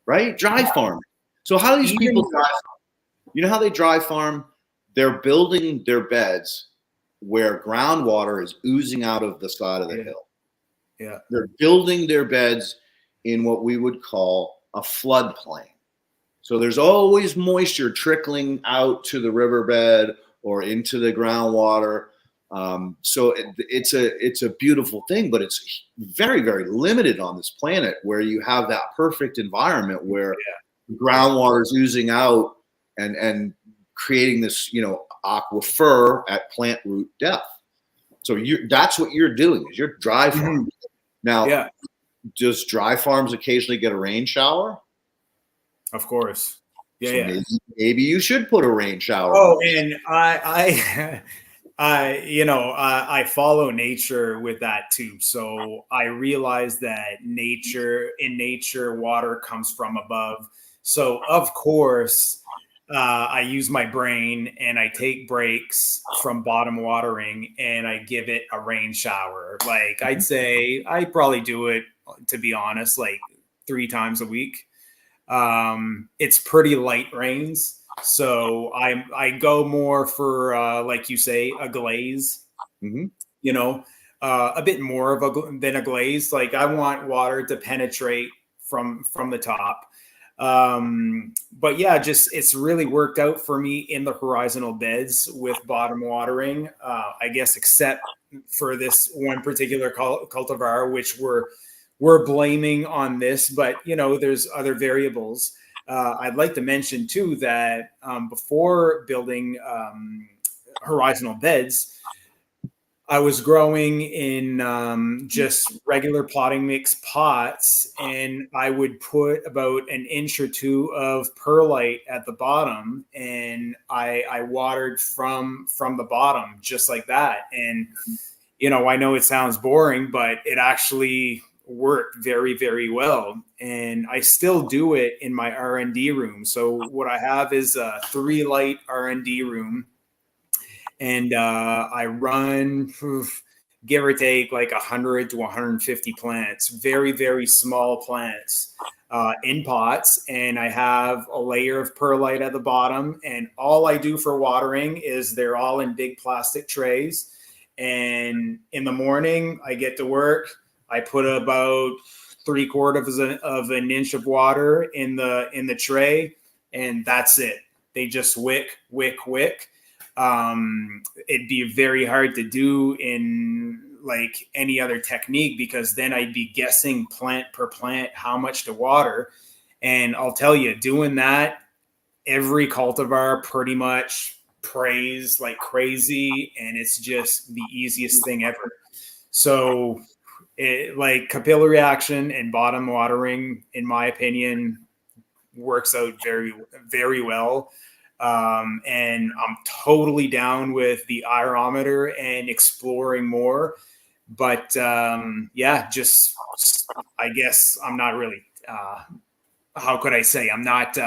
right? Dry farming. So how do these people dry farm? You know how they dry farm? They're building their beds where groundwater is oozing out of the side of the hill. Yeah. They're building their beds in what we would call a floodplain. So there's always moisture trickling out to the riverbed or into the groundwater. So it's a beautiful thing, but it's very, very limited on this planet where you have that perfect environment where groundwater is oozing out and creating this, aquifer at plant root depth. So that's what you're doing, is you're dry farming. Mm-hmm. Now, does dry farms occasionally get a rain shower? Of course. Yeah. So maybe you should put a rain shower. Oh, and I follow nature with that too. So I realize that in nature, water comes from above. So of course, I use my brain and I take breaks from bottom watering and I give it a rain shower. Like, I'd say I probably do it, to be honest, like 3 times a week. It's pretty light rains. So I go more for, like you say, a glaze, a bit more than a glaze. Like, I want water to penetrate from the top. But yeah, just, it's really worked out for me in the horizontal beds with bottom watering, I guess, except for this one particular cultivar, which we're blaming on this, but there's other variables. I'd like to mention too that before building horizontal beds, I was growing in just regular potting mix pots, and I would put about an inch or 2 of perlite at the bottom, and I watered from the bottom just like that. And I know it sounds boring, but it actually worked very, very well. And I still do it in my R&D room. So what I have is a 3-light R&D room. And I run, give or take, like 100 to 150 plants, very, very small plants in pots. And I have a layer of perlite at the bottom. And all I do for watering is they're all in big plastic trays. And in the morning, I get to work. I put about 3/4 of an inch of water in the tray, and that's it. They just wick. It'd be very hard to do in like any other technique, because then I'd be guessing plant per plant how much to water. And I'll tell you, doing that, every cultivar pretty much prays like crazy, and it's just the easiest thing ever. So like capillary action and bottom watering, in my opinion, works out very, very well. And I'm totally down with the ionometer and exploring more. But just, I guess I'm not really, how could I say? I'm not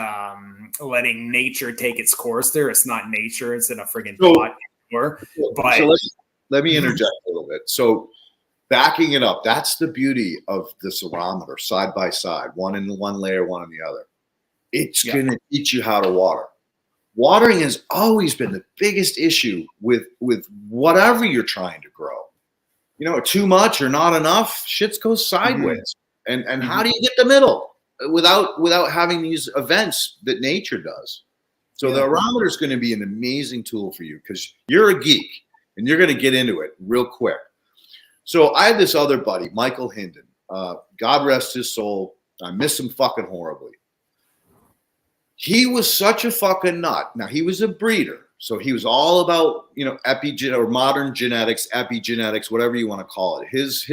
letting nature take its course there. It's not nature. It's in a friggin' pot anymore. But so let me interject a little bit. So backing it up, that's the beauty of the ionometer, side by side, one in one layer, one in the other. It's going to teach you how to water. Watering has always been the biggest issue with whatever you're trying to grow. Too much or not enough, shit goes sideways. Mm-hmm. And how do you get the middle without having these events that nature does? So the arometer is going to be an amazing tool for you because you're a geek and you're going to get into it real quick. So I had this other buddy, Michael Hinden. God rest his soul. I miss him fucking horribly. He was such a fucking nut. Now, he was a breeder. So he was all about, you know, or modern genetics, epigenetics, whatever you want to call it. His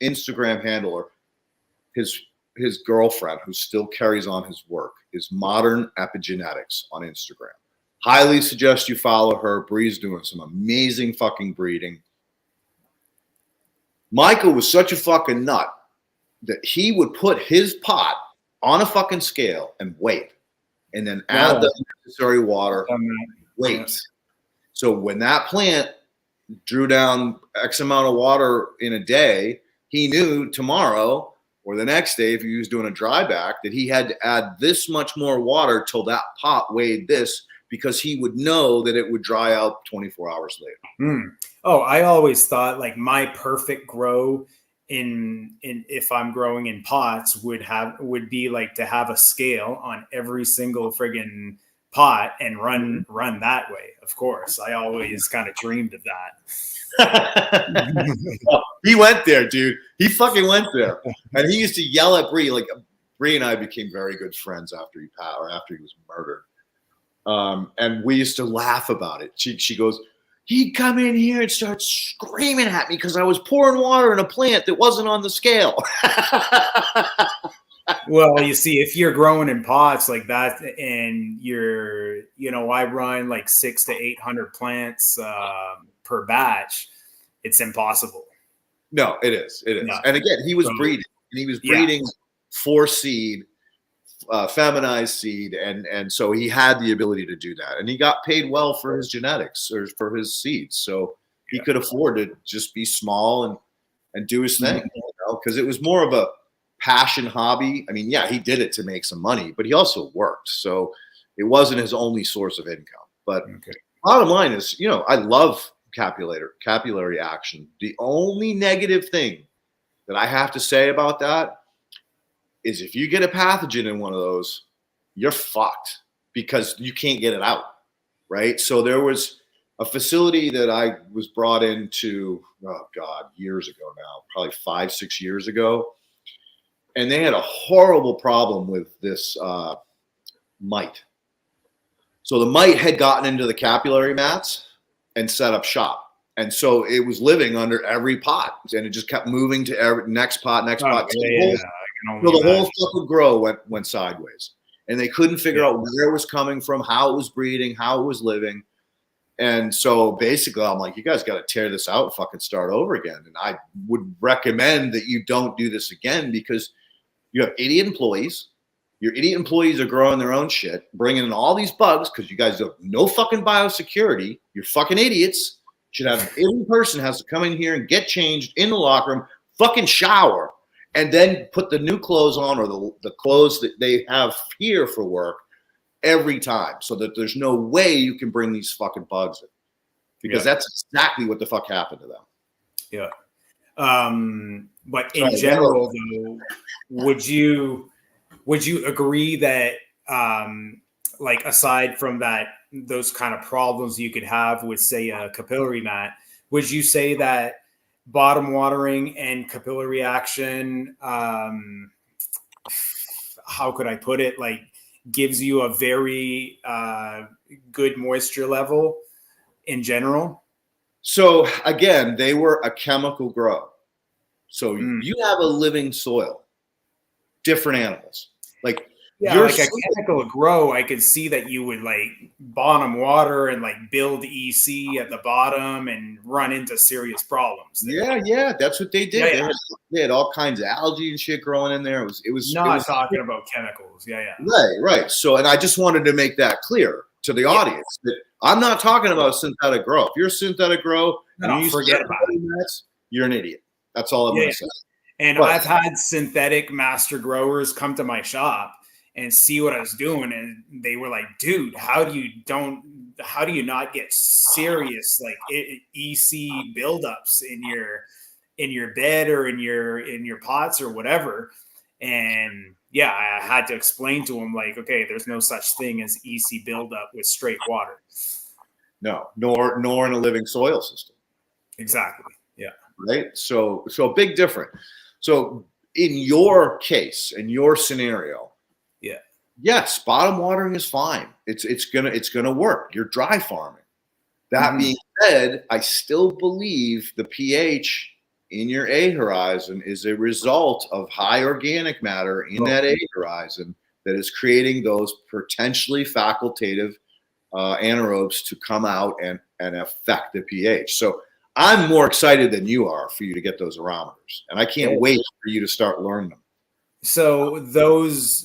Instagram handler, his girlfriend, who still carries on his work, is Modern Epigenetics on Instagram. Highly suggest you follow her. Bree's doing some amazing fucking breeding. Michael was such a fucking nut that he would put his pot on a fucking scale and wait, and then add the necessary water, wait. So when that plant drew down X amount of water in a day, he knew tomorrow or the next day, if he was doing a dry back, that he had to add this much more water till that pot weighed this, because he would know that it would dry out 24 hours later. Oh, I always thought like my perfect grow in if I'm growing in pots would be like to have a scale on every single friggin' pot and run that way. Of course, I always kind of dreamed of that. Oh, he went there, dude. He fucking went there, and he used to yell at Bree. Like Bree and I became very good friends after he was murdered. And we used to laugh about it. She goes, he'd come in here and start screaming at me because I was pouring water in a plant that wasn't on the scale. Well, you see, if you're growing in pots like that and I run like 600 to 800 plants per batch, it's impossible. No, it is. It is. No. And again, he was breeding. And he was breeding for seed, feminized seed. And so he had the ability to do that. And he got paid well for his genetics or for his seeds. So he could afford to just be small and do his thing, because it was more of a passion hobby. I mean, yeah, he did it to make some money, but he also worked. So it wasn't his only source of income. But bottom line is, I love capillary action. The only negative thing that I have to say about that is if you get a pathogen in one of those, you're fucked because you can't get it out, right? So there was a facility that I was brought into, years ago now, probably 5-6 years ago. And they had a horrible problem with this mite. So the mite had gotten into the capillary mats and set up shop. And so it was living under every pot, and it just kept moving to every next pot. So the whole fucking grow went sideways. And they couldn't figure out where it was coming from, how it was breeding, how it was living. And so basically I'm like, you guys got to tear this out and fucking start over again. And I would recommend that you don't do this again, because you have idiot employees. Your idiot employees are growing their own shit, bringing in all these bugs because you guys have no fucking biosecurity. You're fucking idiots. Should have every person has to come in here and get changed in the locker room, fucking shower, and then put the new clothes on, or the clothes that they have here for work every time, so that there's no way you can bring these fucking bugs in, because that's exactly what the fuck happened to them. Yeah. But in general, though, would you agree that, like, aside from those kind of problems you could have with, say, a capillary mat, would you say that bottom watering and capillary action, how could I put it, like, gives you a very good moisture level in general? So again, they were a chemical grow. So you have a living soil, different animals. Like, like a chemical grow, I could see that you would like bottom water and like build EC at the bottom and run into serious problems there. Yeah, that's what they did. They had all kinds of algae and shit growing in there. It was talking about chemicals. Right. So, and I just wanted to make that clear to the audience that I'm not talking about synthetic grow. If you're a synthetic grow, forget about it. You're an idiot. That's all I'm going to say. And I've had synthetic master growers come to my shop and see what I was doing, and they were like, "Dude, how do you not get serious like EC buildups in your bed or in your pots or whatever?" And yeah, I had to explain to him, like, okay, there's no such thing as EC buildup with straight water. No, nor in a living soil system. Exactly. Yeah. Right. So big difference. So in your case, in your scenario, Yeah. yes, bottom watering is fine. It's gonna work. You're dry farming. That being said, I still believe the pH in your A horizon is a result of high organic matter in that A horizon that is creating those potentially facultative anaerobes to come out and affect the pH. So I'm more excited than you are for you to get those aromaters, and I can't wait for you to start learning them. So those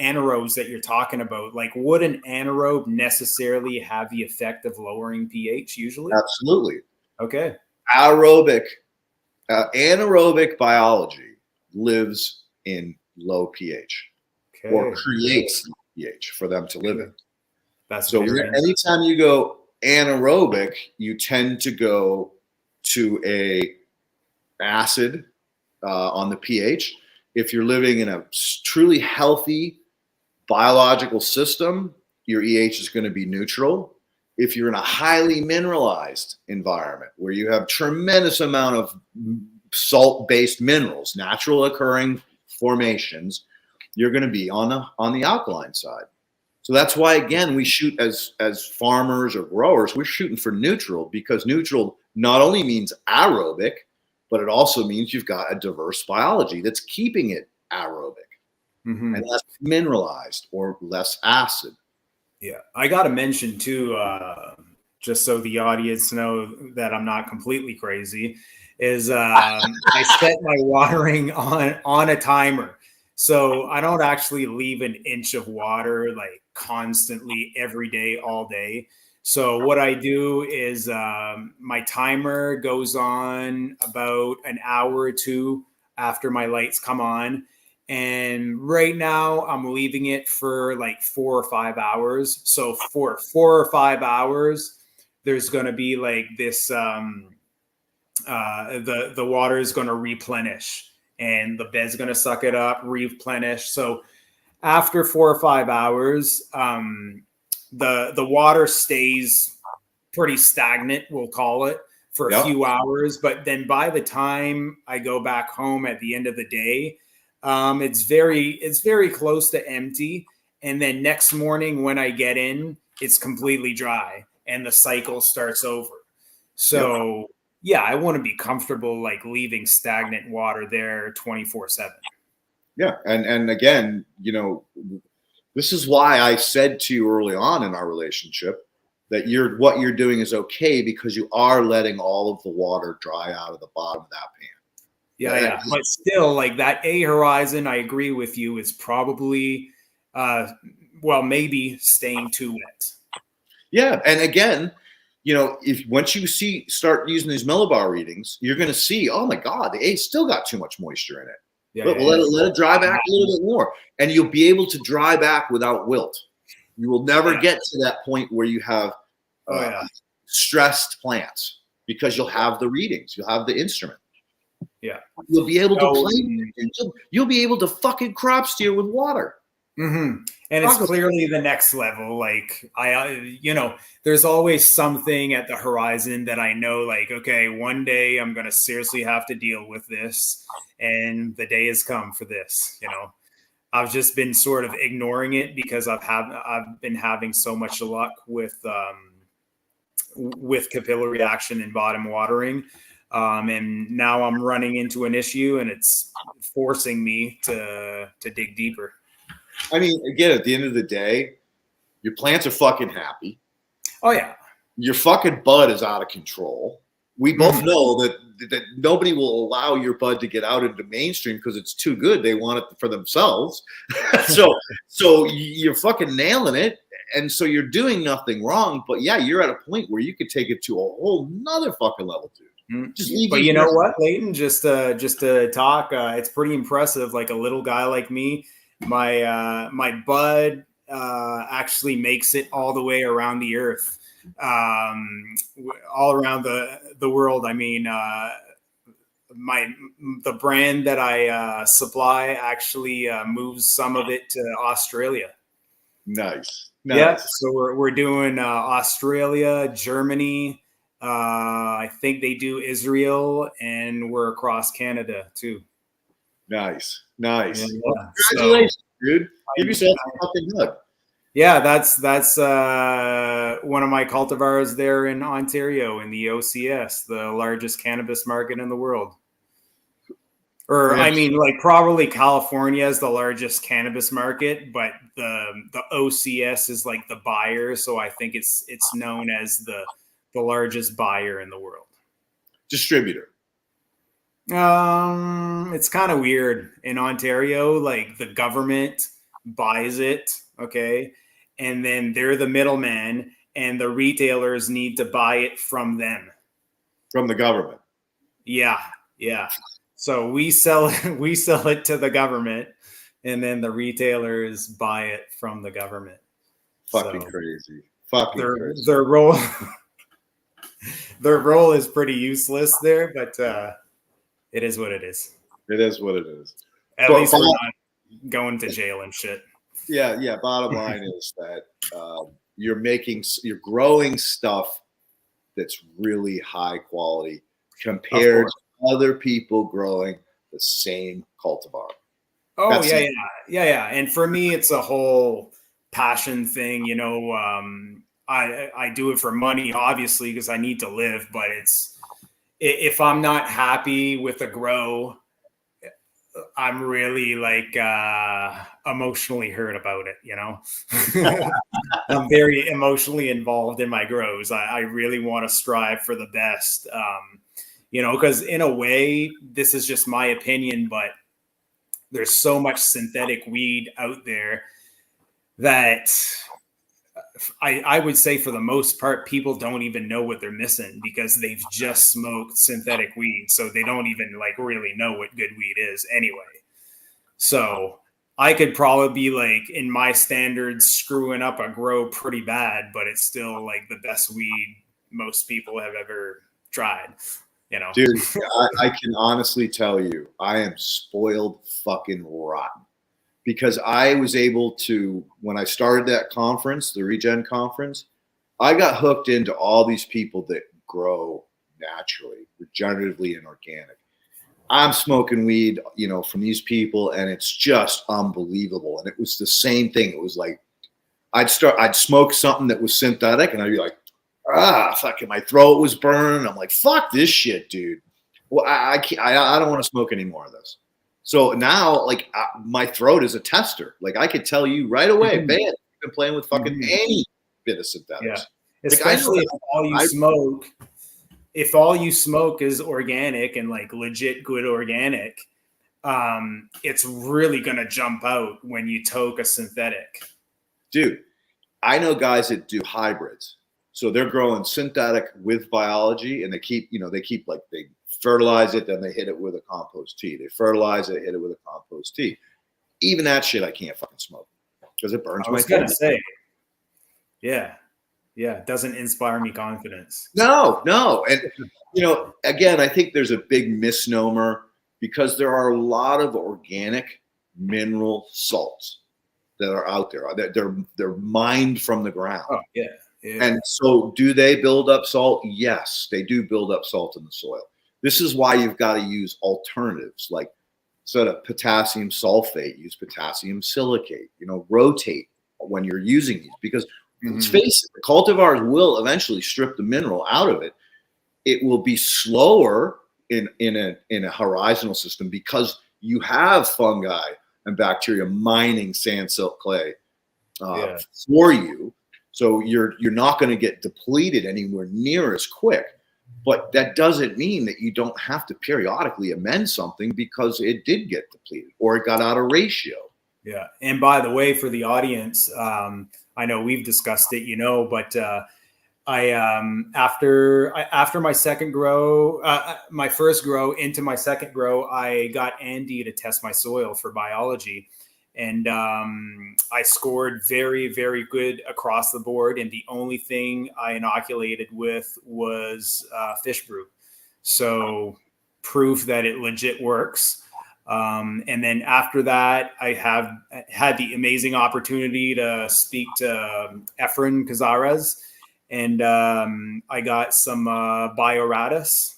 anaerobes that you're talking about, like, would an anaerobe necessarily have the effect of lowering pH usually? Absolutely. Okay. Anaerobic biology lives in low pH or creates pH for them to live in. That's so anytime you go anaerobic, you tend to go to a acid on the pH. If you're living in a truly healthy biological system, your EH is going to be neutral. If you're in a highly mineralized environment where you have tremendous amount of salt-based minerals, natural occurring formations, you're going to be on the alkaline side. So that's why, again, we shoot as farmers or growers, we're shooting for neutral, because neutral not only means aerobic, but it also means you've got a diverse biology that's keeping it aerobic and less mineralized or less acid. Yeah, I got to mention too, just so the audience know that I'm not completely crazy, is I set my watering on a timer. So I don't actually leave an inch of water like constantly every day, all day. So what I do is my timer goes on about an hour or two after my lights come on. And right now I'm leaving it for like 4 or 5 hours. So for 4 or 5 hours, there's going to be like this, the water is going to replenish and the bed's going to suck it up, replenish. So after 4 or 5 hours, the water stays pretty stagnant, we'll call it, for a few hours. But then by the time I go back home at the end of the day, it's very close to empty. And then next morning when I get in, it's completely dry and the cycle starts over. So yeah, I want to be comfortable like leaving stagnant water there 24/7. Yeah. And again, this is why I said to you early on in our relationship that what you're doing is okay, because you are letting all of the water dry out of the bottom of that pan. Yeah. But still, like that A horizon, I agree with you, is probably, maybe staying too wet. Yeah. And again, if once you start using these millibar readings, you're going to see, oh my God, the A still got too much moisture in it. Let it dry back a little bit more, and you'll be able to dry back without wilt. You will never get to that point where you have stressed plants, because you'll have the readings, you'll have the instrument. Yeah, you'll be able to play. You'll be able to fucking crop steer with water. And it's clearly the next level. Like there's always something at the horizon that I know, like, okay, one day I'm going to seriously have to deal with this. And the day has come for this. I've just been sort of ignoring it because I've been having so much luck with capillary action and bottom watering. And now I'm running into an issue, and it's forcing me to dig deeper. I mean, again, at the end of the day, your plants are fucking happy. Oh yeah. Your fucking bud is out of control. We both know that nobody will allow your bud to get out into mainstream because it's too good. They want it for themselves. so you're fucking nailing it. And so you're doing nothing wrong. But yeah, you're at a point where you could take it to a whole nother fucking level, dude. But you know what, Leighton? Just to talk, it's pretty impressive. Like a little guy like me, my bud actually makes it all the way around the earth, all around the world. I mean, the brand that I supply actually moves some of it to Australia. Nice. Yeah, so we're doing Australia, Germany. I think they do Israel, and we're across Canada too. Nice. Yeah. Congratulations, dude. Give yourself a fucking hug. Yeah, that's one of my cultivars there in Ontario in the OCS, the largest cannabis market in the world. Or I mean, like probably California is the largest cannabis market, but the OCS is like the buyer, so I think it's known as the largest buyer in the world. Distributor. It's kind of weird in Ontario. Like the government buys it, okay, and then they're the middleman, and the retailers need to buy it from them. From the government. Yeah. So we sell it to the government, and then the retailers buy it from the government. Fucking crazy. Fucking crazy. Their role their role is pretty useless there, but it is what it is. It is what it is. At least we're not going to jail and shit. Yeah. Bottom line is that you're growing stuff that's really high quality compared to other people growing the same cultivar. Oh, yeah. And for me, it's a whole passion thing. You know, I do it for money, obviously, because I need to live. But if I'm not happy with a grow, I'm really like emotionally hurt about it. You know, I'm very emotionally involved in my grows. I really want to strive for the best. You know, because in a way, this is just my opinion, but there's so much synthetic weed out there that I would say for the most part, people don't even know what they're missing because they've just smoked synthetic weed. So they don't even like really know what good weed is anyway. So I could probably be like in my standards screwing up a grow pretty bad, but it's still like the best weed most people have ever tried. You know, dude, I can honestly tell you, I am spoiled fucking rotten because I was able to, when I started that conference, the Regen conference, I got hooked into all these people that grow naturally, regeneratively, and organic. I'm smoking weed, you know, from these people, and it's just unbelievable. And it was the same thing. It was like I'd smoke something that was synthetic, and I'd be like, fucking my throat was burning. I'm like, fuck this shit, dude. Well, I don't want to smoke any more of this. So now, like, my throat is a tester. Like, I could tell you right away, man, you've been playing with fucking any bit of synthetics. Yeah. Especially if all you smoke is organic and like legit good organic, it's really gonna jump out when you toke a synthetic. Dude, I know guys that do hybrids. So they're growing synthetic with biology, and they keep like they fertilize it, then they hit it with a compost tea. They fertilize it, hit it with a compost tea. Even that shit I can't fucking smoke because it burns my throat. Yeah, it doesn't inspire me confidence. No, and you know, again, I think there's a big misnomer because there are a lot of organic mineral salts that are out there. They're mined from the ground. Oh yeah. And so do they build up salt? Yes, they do build up salt in the soil. This is why you've got to use alternatives like instead of potassium sulfate, use potassium silicate, you know, rotate when you're using these because let's face it, the cultivars will eventually strip the mineral out of it. It will be slower in a horizontal system because you have fungi and bacteria mining sand, silt, clay for you. So you're not going to get depleted anywhere near as quick. But that doesn't mean that you don't have to periodically amend something because it did get depleted or it got out of ratio. Yeah. And by the way, for the audience, I know we've discussed it, you know, but after my second grow, my first grow into my second grow, I got Andy to test my soil for biology. And I scored very, very good across the board. And the only thing I inoculated with was fish brew. So proof that it legit works. And then after that, I have had the amazing opportunity to speak to Efren Cazares, and I got some Bioradice.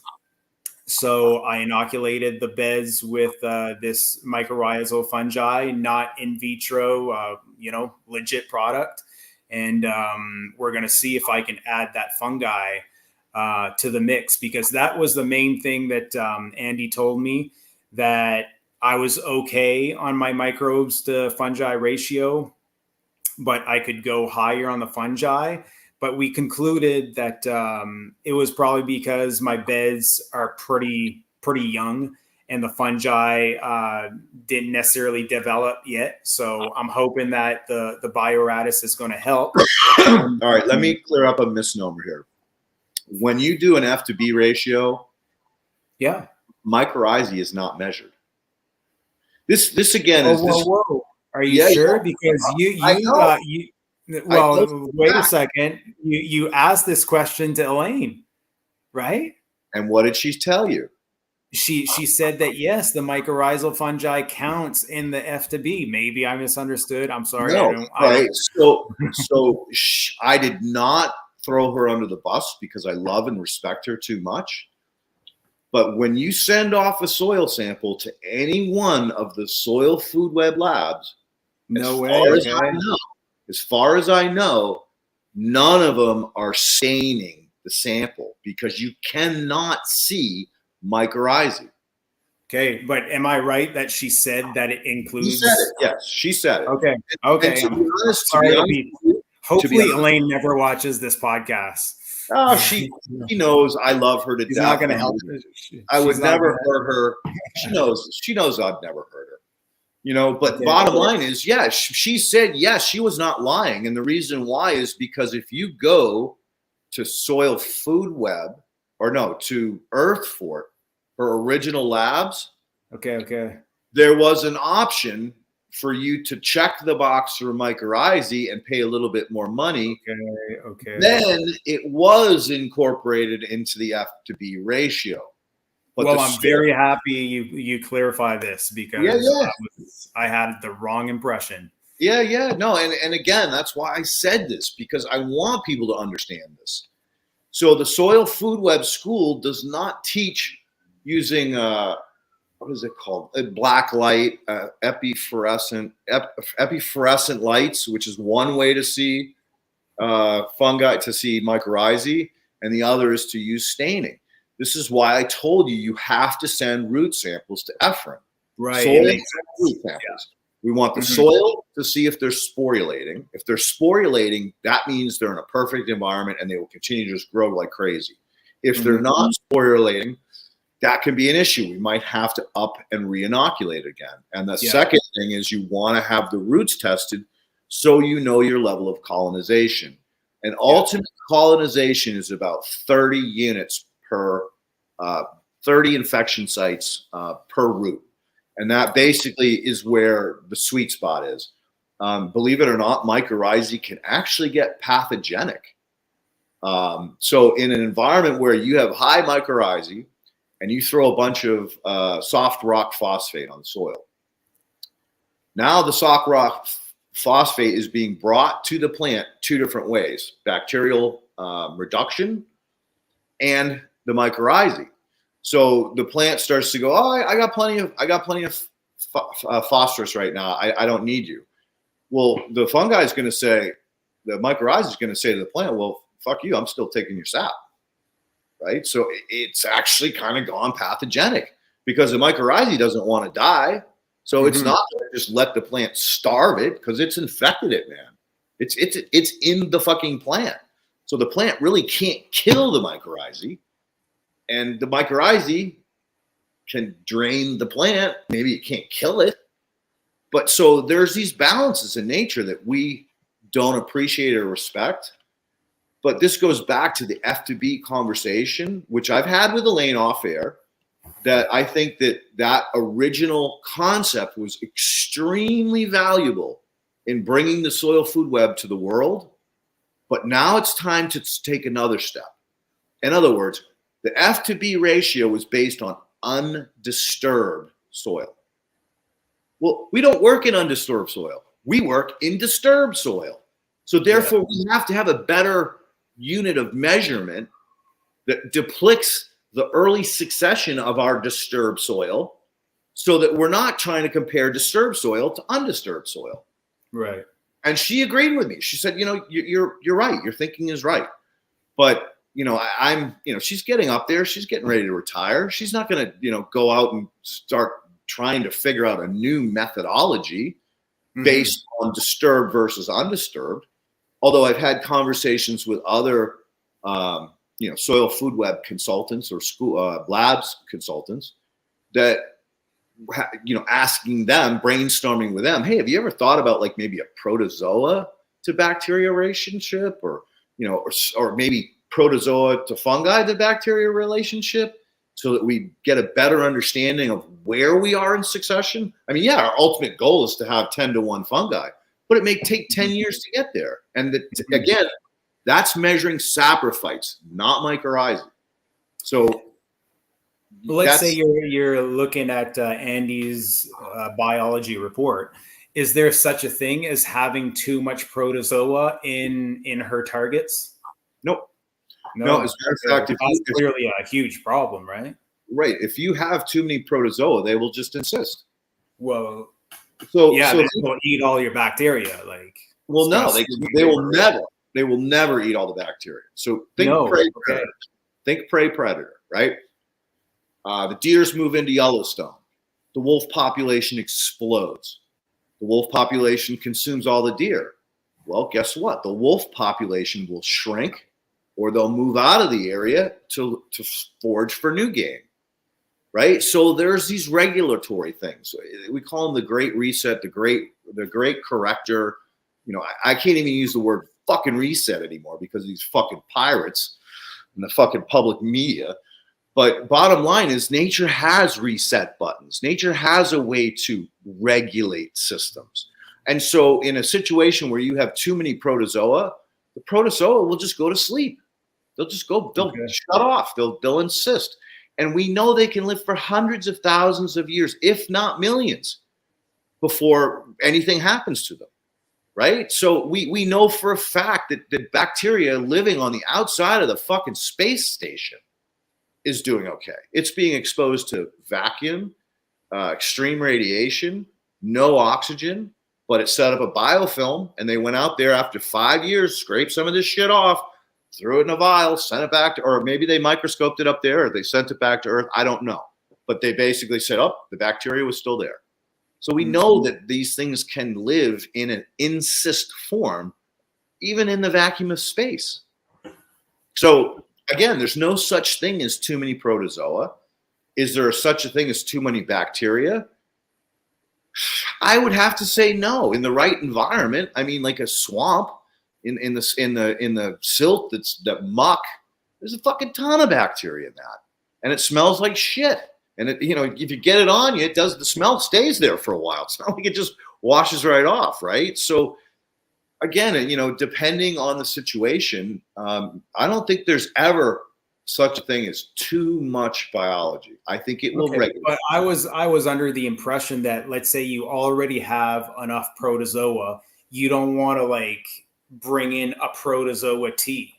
So I inoculated the beds with this mycorrhizal fungi, not in vitro, legit product. And we're going to see if I can add that fungi to the mix, because that was the main thing that Andy told me, that I was okay on my microbes to fungi ratio, but I could go higher on the fungi. But we concluded that it was probably because my beds are pretty young and the fungi didn't necessarily develop yet. So I'm hoping that the Bioradice is going to help. All right, let me clear up a misnomer here. When you do an F to B ratio, yeah, mycorrhizae is not measured. This again is this. Whoa. Are you sure? Yeah. Because you wait a second. You asked this question to Elaine, right? And what did she tell you? She said that yes, the mycorrhizal fungi counts in the F to B. Maybe I misunderstood. I'm sorry. No, So I did not throw her under the bus because I love and respect her too much. But when you send off a soil sample to any one of the soil food web labs, as far as I know, none of them are staining the sample because you cannot see mycorrhizae. Okay, but am I right that she said that it includes? She said it. Yes, she said it. Okay. And to be honest, hopefully Elaine never watches this podcast. Oh, she knows I love her to death. She's not going to help her. I would never hurt her. She knows I'd never hurt her. But bottom line is, she said yes, she was not lying. And the reason why is because if you go to Soil Food Web, to Earth Fort, her original labs. Okay. There was an option for you to check the box for mycorrhizae and pay a little bit more money. Okay. Then it was incorporated into the F to B ratio. But I'm very happy you clarify this, because I had the wrong impression. No, and again, that's why I said this, because I want people to understand this. So the Soil Food Web School does not teach using what is it called? A black light, epiphorescent lights, which is one way to see fungi, to see mycorrhizae, and the other is to use staining. This is why I told you have to send root samples to Efren. Right. Soil root samples. Yeah. We want the soil to see if they're sporulating. If they're sporulating, that means they're in a perfect environment and they will continue to just grow like crazy. If they're not sporulating, that can be an issue. We might have to up and re-inoculate again. And the second thing is you want to have the roots tested so you know your level of colonization. And ultimate colonization is about 30 units per 30 infection sites per root. And that basically is where the sweet spot is. Believe it or not, mycorrhizae can actually get pathogenic. So in an environment where you have high mycorrhizae, and you throw a bunch of soft rock phosphate on the soil. Now the soft rock phosphate is being brought to the plant two different ways: bacterial reduction and the mycorrhizae. So the plant starts to go, I got plenty of phosphorus right now. I don't need you. Well, the fungi is going to say, the mycorrhizae is going to say to the plant, well, fuck you, I'm still taking your sap. Right? So it's actually kind of gone pathogenic because the mycorrhizae doesn't want to die. So it's not going to just let the plant starve it, because it's infected it, man. It's in the fucking plant. So the plant really can't kill the mycorrhizae, and the mycorrhizae can drain the plant. Maybe it can't kill it. But so there's these balances in nature that we don't appreciate or respect. But this goes back to the F to B conversation, which I've had with Elaine off air, that I think that original concept was extremely valuable in bringing the soil food web to the world. But now it's time to take another step. In other words, the F to B ratio was based on undisturbed soil. Well, we don't work in undisturbed soil. We work in disturbed soil. So therefore, we have to have a better unit of measurement that depicts the early succession of our disturbed soil, so that we're not trying to compare disturbed soil to undisturbed soil. Right. And she agreed with me. She said, you're right. Your thinking is right. But, I'm she's getting up there. She's getting ready to retire. She's not going to, go out and start trying to figure out a new methodology based on disturbed versus undisturbed. Although I've had conversations with other, soil food web consultants or school labs consultants that, asking them, brainstorming with them, hey, have you ever thought about like maybe a protozoa to bacteria relationship, or maybe protozoa to fungi to bacteria relationship, so that we get a better understanding of where we are in succession? I mean, our ultimate goal is to have 10-to-1 fungi, but it may take 10 years to get there. And again, that's measuring saprophytes, not mycorrhizae. So let's say you're looking at Andy's biology report. Is there such a thing as having too much protozoa in her targets? Nope. No. As a matter of fact, that's clearly a huge problem, right? Right. If you have too many protozoa, they will just insist. Well, so they will eat all your bacteria. They will never eat all the bacteria. So think predator. Think prey predator, right? The deers move into Yellowstone. The wolf population explodes. The wolf population consumes all the deer. Well, guess what? The wolf population will shrink, or they'll move out of the area to forage for new game, right? So there's these regulatory things. We call them the Great Reset, the great corrector. I can't even use the word fucking reset anymore because of these fucking pirates and the fucking public media. But bottom line is, nature has reset buttons. Nature has a way to regulate systems. And so in a situation where you have too many protozoa, the protozoa will just go to sleep. They'll shut off. They'll insist. And we know they can live for hundreds of thousands of years, if not millions, before anything happens to them, right? So we know for a fact that bacteria living on the outside of the fucking space station is doing okay. It's being exposed to vacuum, extreme radiation, no oxygen, but it set up a biofilm, and they went out there after 5 years, scraped some of this shit off, threw it in a vial, sent it back to, or maybe they microscoped it up there, or they sent it back to Earth. I don't know. But they basically said, the bacteria was still there. So we know that these things can live in an insist form, even in the vacuum of space. So again, there's no such thing as too many protozoa. Is there such a thing as too many bacteria? I would have to say no. In the right environment, I mean, like a swamp, in the silt that muck, there's a fucking ton of bacteria in that, and it smells like shit. And if you get it on you, the smell stays there for a while. It's not like it just washes right off, right? So again, depending on the situation, I don't think there's ever such a thing as too much biology. I think it will regulate. But I was under the impression that, let's say you already have enough protozoa, you don't want to bring in a protozoa tea.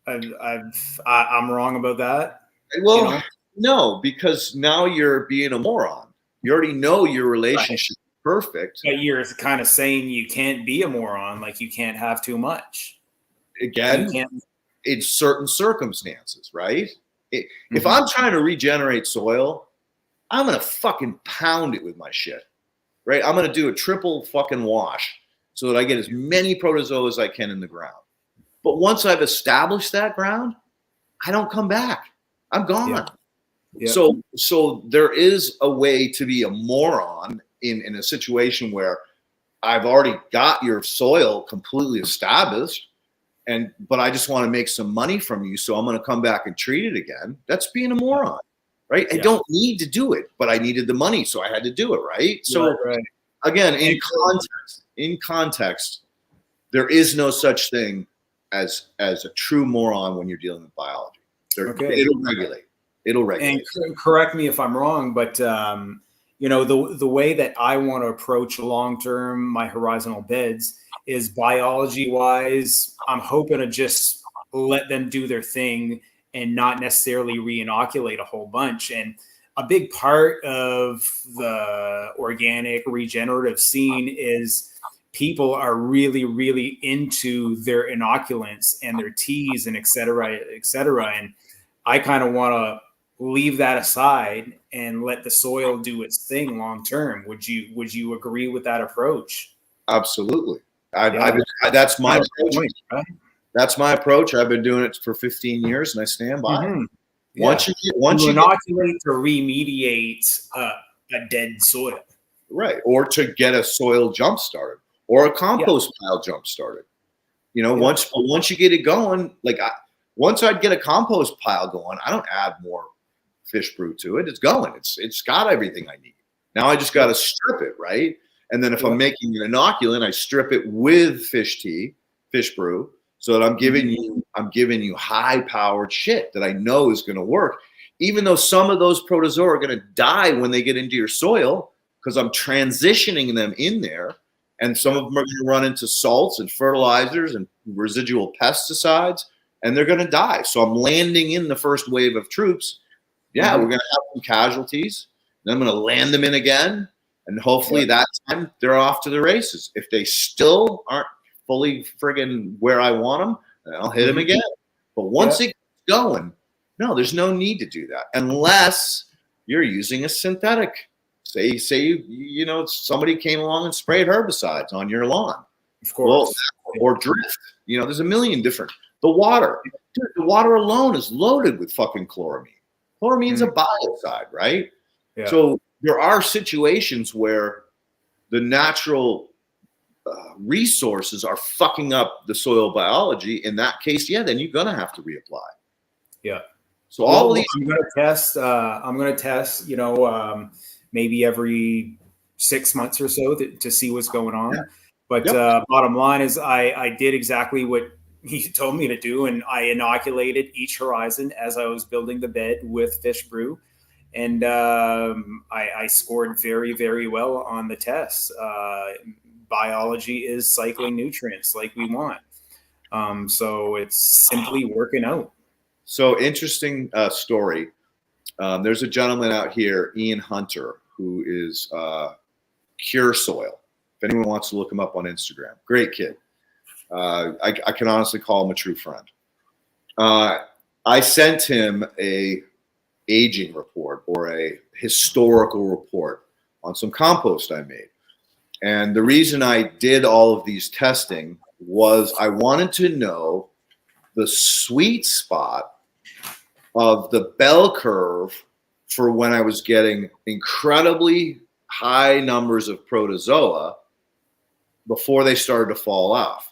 I'm wrong about that? Well, no, because now you're being a moron. You already know your relationship is perfect. But you're kind of saying you can't be a moron, like you can't have too much. Again, in certain circumstances, right? If I'm trying to regenerate soil, I'm going to fucking pound it with my shit, right? I'm going to do a triple fucking wash so that I get as many protozoa as I can in the ground. But once I've established that ground, I don't come back. I'm gone. Yeah. Yeah. So there is a way to be a moron in a situation where I've already got your soil completely established, but I just want to make some money from you, so I'm going to come back and treat it again. That's being a moron, right? Yeah. I don't need to do it, but I needed the money, so I had to do it, right? So again, in context, there is no such thing as a true moron when you're dealing with biology. It'll regulate. It'll And regulate. correct me if I'm wrong, but you know, the way that I want to approach long term my horizontal beds is biology wise. I'm hoping to just let them do their thing and not necessarily re-inoculate a whole bunch. And a big part of the organic regenerative scene is people are really, really into their inoculants and their teas and et cetera, et cetera. And I kind of want to leave that aside and let the soil do its thing long term. Would you agree with that approach? Absolutely. Yeah. That's my Kind of approach. point, right? That's my approach. I've been doing it for 15 years, and I stand by it. Mhm. Once Yeah. you get inoculate to remediate a dead soil. right, or to get a soil jump started, or a compost pile jump started. You know, Yeah. once you get it going, like once I'd get a compost pile going, I don't add more fish brew to it. It's going. It's got everything I need. Now I just got to strip it, right? And then if I'm making an inoculant, I strip it with fish tea, fish brew, so that I'm giving you high powered shit that I know is going to work. Even though some of those protozoa are going to die when they get into your soil, because I'm transitioning them in there, and some of them are going to run into salts and fertilizers and residual pesticides, and they're going to die. So I'm landing in the first wave of troops. Yeah, we're going to have some casualties. Then I'm going to land them in again, and hopefully that time they're off to the races. If they still aren't fully friggin' where I want them, then I'll hit them again. But once it gets going, no, there's no need to do that unless you're using a synthetic. Say you know somebody came along and sprayed herbicides on your lawn, of course, or drift. You know, there's a million different. The water, dude, the water alone is loaded with fucking chloramine. Chloramine's a biocide, right? Yeah. So there are situations where the natural resources are fucking up the soil biology. In that case, yeah, then you're gonna have to reapply. Yeah. So all of these, I'm gonna test. You know, maybe every 6 months or so to see what's going on. Yeah. But bottom line is, I did exactly what he told me to do, and I inoculated each horizon as I was building the bed with fish brew, and I scored very, very well on the tests. Biology is cycling nutrients like we want, so it's simply working out. So interesting story. There's a gentleman out here, Ian Hunter, who is Cure Soil. If anyone wants to look him up on Instagram, great kid. I can honestly call him a true friend. I sent him a aging report or a historical report on some compost I made. And the reason I did all of these testing was I wanted to know the sweet spot of the bell curve for when I was getting incredibly high numbers of protozoa before they started to fall off.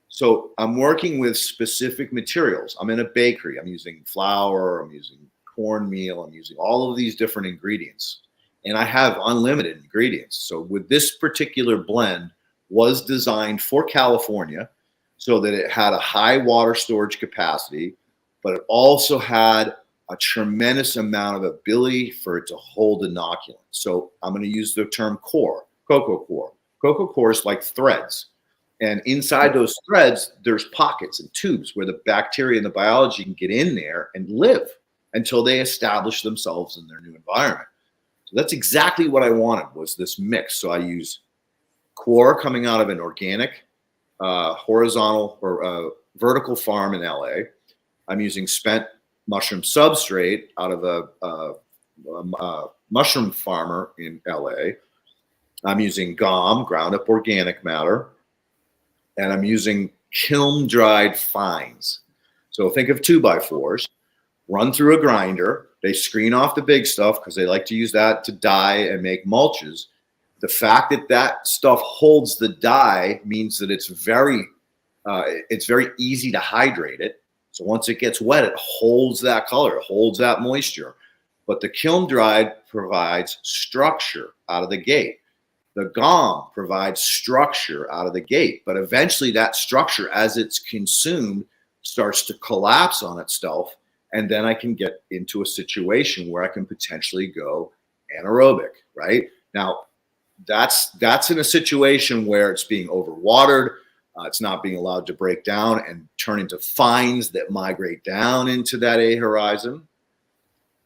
So I'm working with specific materials. I'm in a bakery. I'm using flour. I'm using cornmeal. I'm using all of these different ingredients. And I have unlimited ingredients. So with this particular blend was designed for California so that it had a high water storage capacity, but it also had a tremendous amount of ability for it to hold inoculant. So I'm going to use the term core, cocoa core. Cocoa core is like threads. And inside those threads, there's pockets and tubes where the bacteria and the biology can get in there and live until they establish themselves in their new environment. So that's exactly what I wanted, was this mix. So I use core coming out of an organic, horizontal or vertical farm in LA. I'm using spent mushroom substrate out of a mushroom farmer in LA. I'm using GOM, ground up organic matter. And I'm using kiln dried fines. So think of 2x4s, run through a grinder. They screen off the big stuff because they like to use that to dye and make mulches. The fact that that stuff holds the dye means that it's very easy to hydrate it. So once it gets wet, it holds that color, it holds that moisture. But the kiln dried provides structure out of the gate. The GOM provides structure out of the gate, but eventually that structure, as it's consumed, starts to collapse on itself and then I can get into a situation where I can potentially go anaerobic, right? Now, that's in a situation where it's being overwatered, it's not being allowed to break down and turn into fines that migrate down into that A horizon.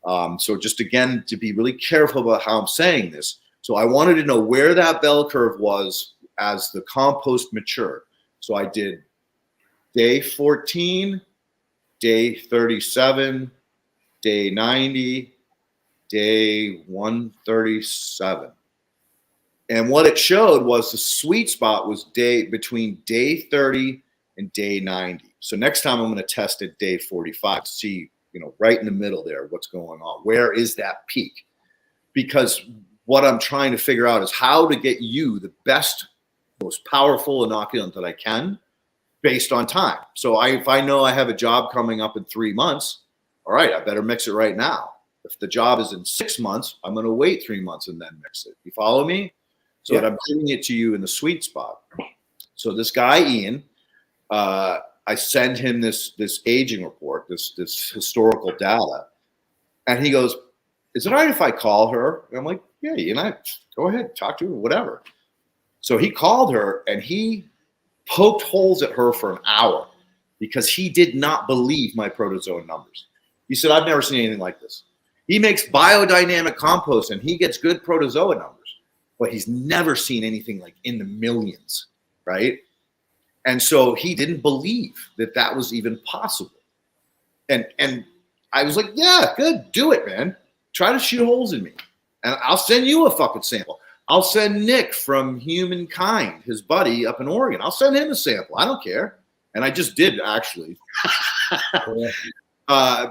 So just again, to be really careful about how I'm saying this. So I wanted to know where that bell curve was as the compost matured. So I did day 14, day 37, day 90, day 137. And what it showed was the sweet spot was between day 30 and day 90. So next time I'm going to test at day 45 to see, right in the middle there, what's going on. Where is that peak? Because what I'm trying to figure out is how to get you the best, most powerful inoculant that I can based on time. So if I know I have a job coming up in 3 months, all right, I better mix it right now. If the job is in 6 months, I'm going to wait 3 months and then mix it. You follow me? So that I'm giving it to you in the sweet spot. So this guy, Ian, I send him this aging report, this historical data. And he goes, is it all right if I call her? And I'm like, yeah, Ian, go ahead, talk to her, whatever. So he called her and he poked holes at her for an hour because he did not believe my protozoan numbers. He said, I've never seen anything like this. He makes biodynamic compost and he gets good protozoa numbers, but he's never seen anything like in the millions, right? And so he didn't believe that was even possible. And I was like, yeah, good, do it, man. Try to shoot holes in me. And I'll send you a fucking sample. I'll send Nick from Humankind, his buddy up in Oregon. I'll send him a sample. I don't care. And I just did, actually.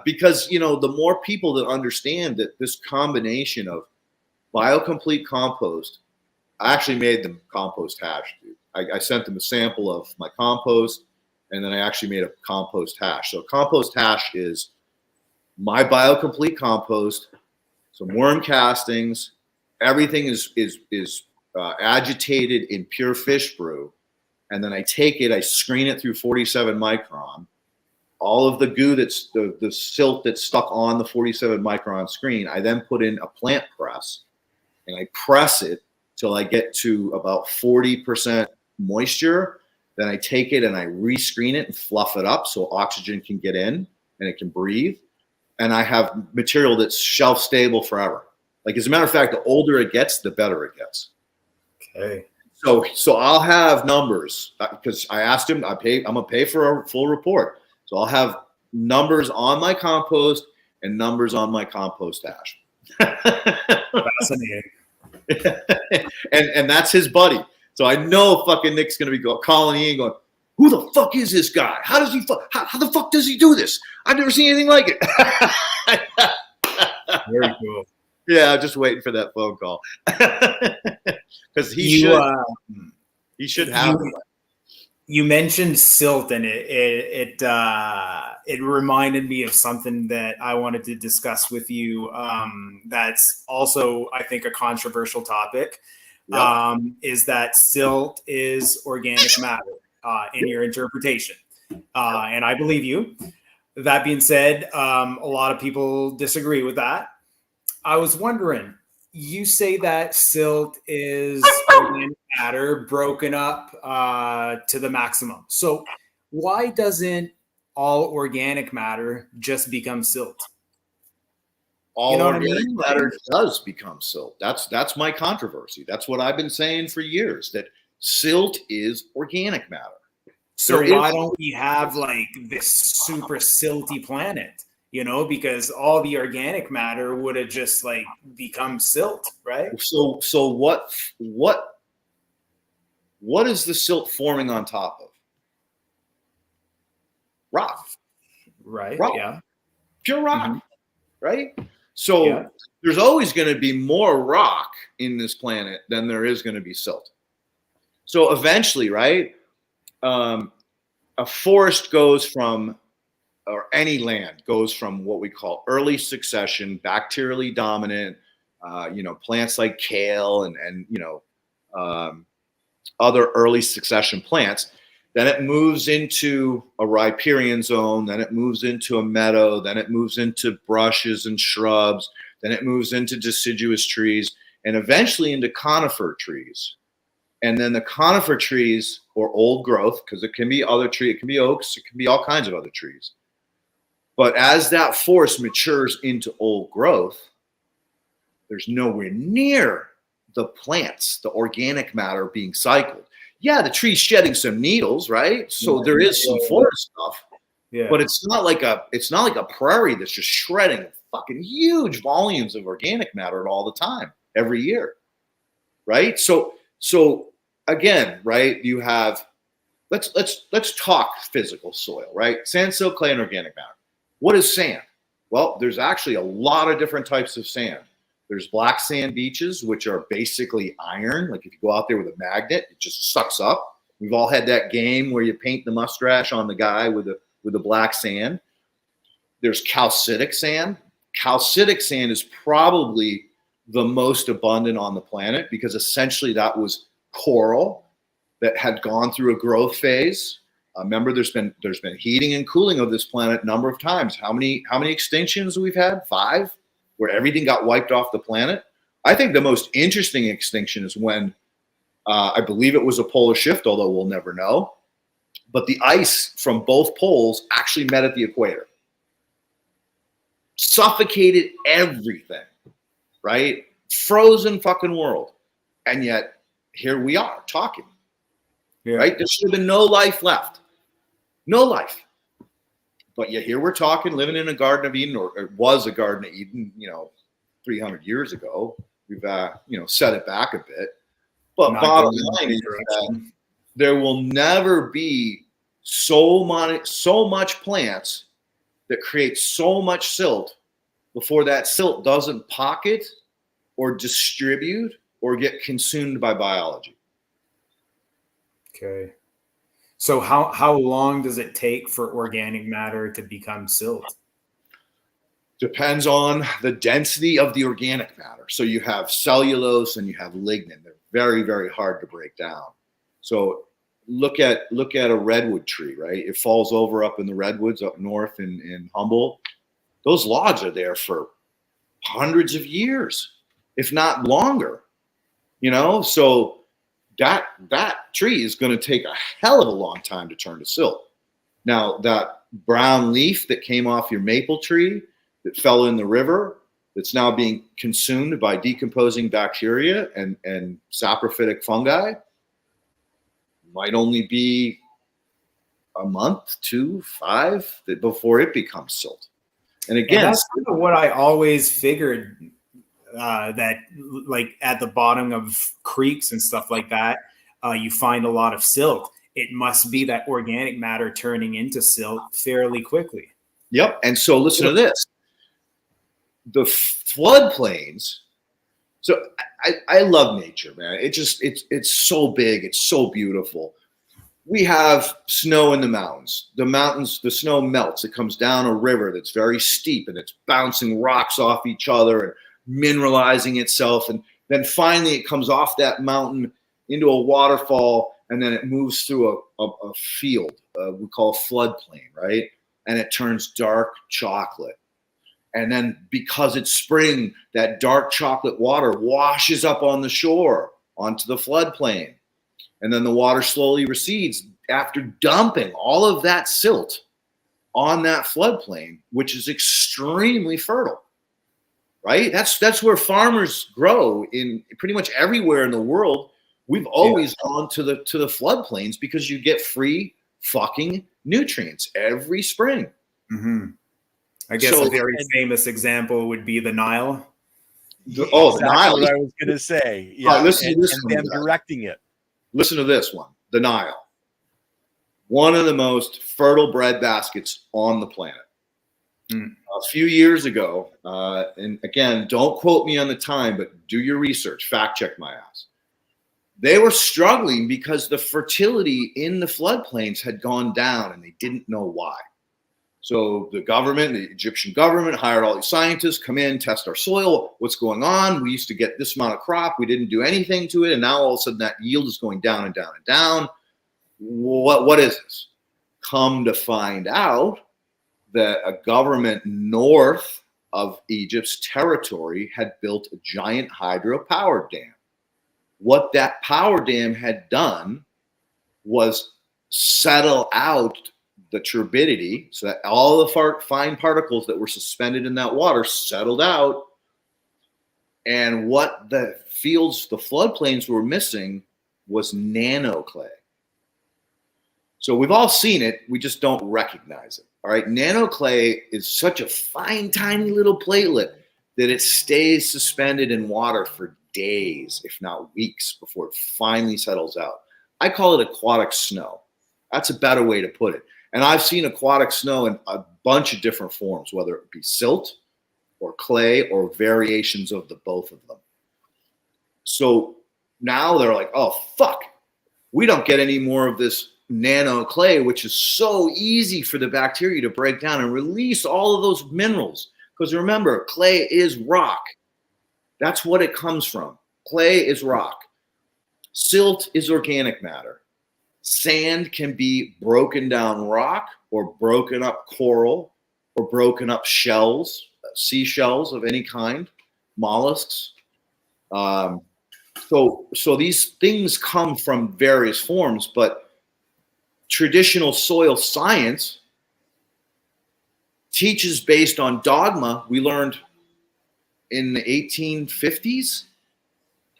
Because, the more people that understand that this combination of biocomplete compost, I actually made them compost hash, dude. I sent them a sample of my compost, and then I actually made a compost hash. So compost hash is my biocomplete compost, some worm castings, everything is agitated in pure fish brew, and then I take it, I screen it through 47 micron. All of the goo that's the silt that's stuck on the 47 micron screen, I then put in a plant press, and I press it till I get to about 40% moisture. Then I take it and I rescreen it and fluff it up so oxygen can get in and it can breathe. And I have material that's shelf stable forever. Like, as a matter of fact, the older it gets, the better it gets. Okay. So I'll have numbers because I asked him, I'm gonna pay for a full report. So I'll have numbers on my compost and numbers on my compost hash. Fascinating. and that's his buddy. So I know fucking Nick's gonna be calling Ian going, who the fuck is this guy? How the fuck does he do this? I've never seen anything like it. Very cool. Yeah, I'm just waiting for that phone call. Because he should have it. You mentioned silt, and it reminded me of something that I wanted to discuss with you. That's also, I think, a controversial topic. Yep. Is that silt is organic matter in your interpretation, and I believe you. That being said, a lot of people disagree with that. I was wondering, you say that silt is organic matter broken up to the maximum. So why doesn't all organic matter just become silt? All organic matter does become silt. That's my controversy. That's what I've been saying for years, that silt is organic matter. So why don't we have like this super silty planet? Because all the organic matter would have just like become silt, right? So what is the silt forming on top of? Rock. Right. Rock. Yeah. Pure rock. Right? So there's always going to be more rock in this planet than there is going to be silt. So eventually, right, a forest goes from, or any land goes from what we call early succession, bacterially dominant, plants like kale and other early succession plants. Then it moves into a riparian zone. Then it moves into a meadow. Then it moves into brushes and shrubs. Then it moves into deciduous trees and eventually into conifer trees. And then the conifer trees, or old growth, because it can be other tree, it can be oaks, it can be all kinds of other trees. But as that forest matures into old growth, there's nowhere near the plants, the organic matter being cycled. Yeah, the tree's shedding some needles, right? So there is some forest stuff. Yeah. But it's not like a prairie that's just shredding fucking huge volumes of organic matter all the time, every year. Right? So again, right, you have let's talk physical soil, right? Sand, silt, clay, and organic matter. What is sand? Well, there's actually a lot of different types of sand. There's black sand beaches, which are basically iron. Like if you go out there with a magnet, it just sucks up. We've all had that game where you paint the mustache on the guy with the black sand. There's calcitic sand. Calcitic sand is probably the most abundant on the planet because essentially that was coral that had gone through a growth phase. Remember, there's been heating and cooling of this planet a number of times. How many extinctions we've had? 5, where everything got wiped off the planet. I think the most interesting extinction is when I believe it was a polar shift, although we'll never know. But the ice from both poles actually met at the equator, suffocated everything, right? Frozen fucking world, and yet here we are talking. Yeah. Right? There should have been no life left. No life. But yet here we're talking, living in a Garden of Eden, or it was a Garden of Eden, 300 years ago. We've, set it back a bit. But bottom line is that there will never be so much plants that create so much silt before that silt doesn't pocket or distribute or get consumed by biology. Okay. So how long does it take for organic matter to become silt? Depends on the density of the organic matter. So you have cellulose and you have lignin. They're very, very hard to break down. So look at a redwood tree, right? It falls over up in the redwoods up north in Humboldt. Those logs are there for hundreds of years, if not longer. So that tree is going to take a hell of a long time to turn to silt. Now, that brown leaf that came off your maple tree that fell in the river, that's now being consumed by decomposing bacteria and saprophytic fungi, might only be a month, 2, 5 before it becomes silt. And again, that's kind of what I always figured, that like at the bottom of creeks and stuff like that, you find a lot of silt. It must be that organic matter turning into silt fairly quickly. Yep. And so listen to this. The floodplains. So I love nature, man. It's so big. It's so beautiful. We have snow in the mountains. The snow melts. It comes down a river that's very steep and it's bouncing rocks off each other and mineralizing itself. And then finally it comes off that mountain into a waterfall, and then it moves through a field we call a floodplain, right? And it turns dark chocolate. And then because it's spring, that dark chocolate water washes up on the shore onto the floodplain. And then the water slowly recedes after dumping all of that silt on that floodplain, which is extremely fertile, right? That's where farmers grow in pretty much everywhere in the world. We've always gone to the floodplains because you get free fucking nutrients every spring. Mm-hmm. I guess a very famous example would be the Nile. The Nile. What I was going to say. Yeah, listen to this and them directing it. Listen to this one. The Nile. One of the most fertile breadbaskets on the planet. A few years ago, and again, don't quote me on the time, but do your research. Fact check my ass. They were struggling because the fertility in the floodplains had gone down and they didn't know why. So the Egyptian government hired all these scientists, come in, test our soil. What's going on? We used to get this amount of crop. We didn't do anything to it. And now all of a sudden that yield is going down and down and down. what is this? Come to find out that a government north of Egypt's territory had built a giant hydropower dam. What that power dam had done was settle out the turbidity so that all the fine particles that were suspended in that water settled out. And what the fields, the floodplains were missing was nanoclay. So we've all seen it. We just don't recognize it. All right. Nanoclay is such a fine, tiny little platelet that it stays suspended in water for days, if not weeks, before it finally settles out. I call it aquatic snow. That's a better way to put it. And I've seen aquatic snow in a bunch of different forms, whether it be silt or clay or variations of the both of them. So now they're like, oh, fuck, we don't get any more of this nano clay, which is so easy for the bacteria to break down and release all of those minerals. Because remember, clay is rock. That's what it comes from. Clay is rock. Silt is organic matter. Sand can be broken down rock or broken up coral or broken up shells, seashells of any kind, mollusks. So these things come from various forms, but traditional soil science teaches based on dogma we learned in the 1850s,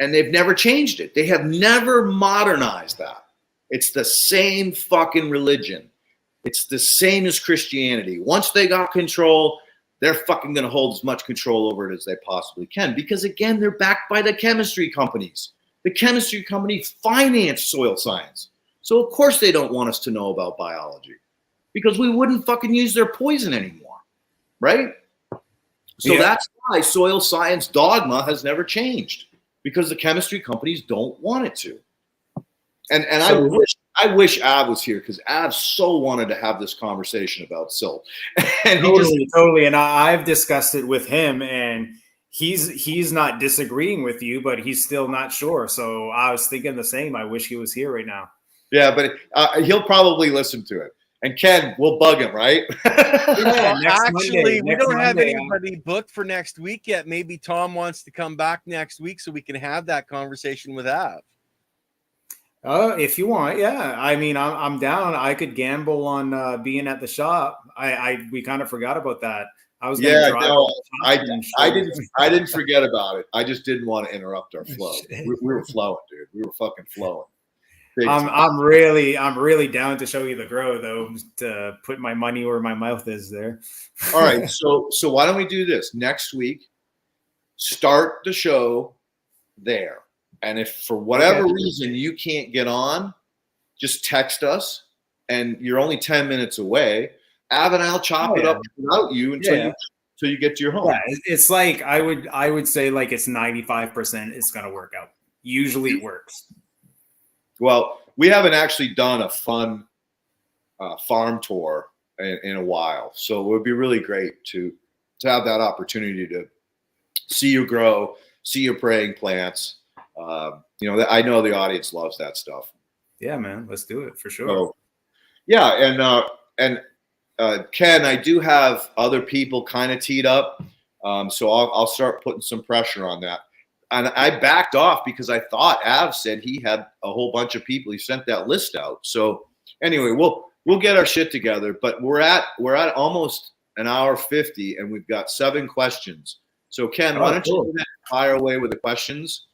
and they've never changed it. They have never modernized that. It's the same fucking religion. It's the same as Christianity. Once they got control, they're fucking going to hold as much control over it as they possibly can. Because again, they're backed by the chemistry companies. The chemistry companies finance soil science. So of course they don't want us to know about biology, because we wouldn't fucking use their poison anymore, right? So that's why soil science dogma has never changed, because the chemistry companies don't want it to. And so, I wish Ab was here, because Ab so wanted to have this conversation about silt. And totally. And I've discussed it with him, and he's not disagreeing with you, but he's still not sure. So I was thinking the same. I wish he was here right now. Yeah, but he'll probably listen to it. And Ken, we'll bug him, right? Yeah, actually, we don't have anybody booked for next week yet. Maybe Tom wants to come back next week so we can have that conversation with Av. If you want, yeah. I mean, I'm down. I could gamble on being at the shop. We kind of forgot about that. I was I didn't forget about it. I just didn't want to interrupt our flow. We were flowing, dude. We were fucking flowing. I'm really down to show you the grow, though, to put my money where my mouth is there. All right, so why don't we do this next week? Start the show there, and if for whatever reason you can't get on, just text us, and you're only 10 minutes away. Av and I'll chop it up without you until you get to your home. Yeah, it's like I would say like it's 95% it's gonna work out. Usually it works. Well, we haven't actually done a fun farm tour in a while, so it would be really great to have that opportunity to see you grow, see your praying plants. I know the audience loves that stuff. Yeah, man, let's do it for sure. So, yeah, and Ken, I do have other people kind of teed up, so I'll start putting some pressure on that. And I backed off because I thought Av said he had a whole bunch of people. He sent that list out. So anyway, we'll get our shit together. But we're at almost an hour 50, and we've got 7 questions. So Ken, why don't you fire away with the questions?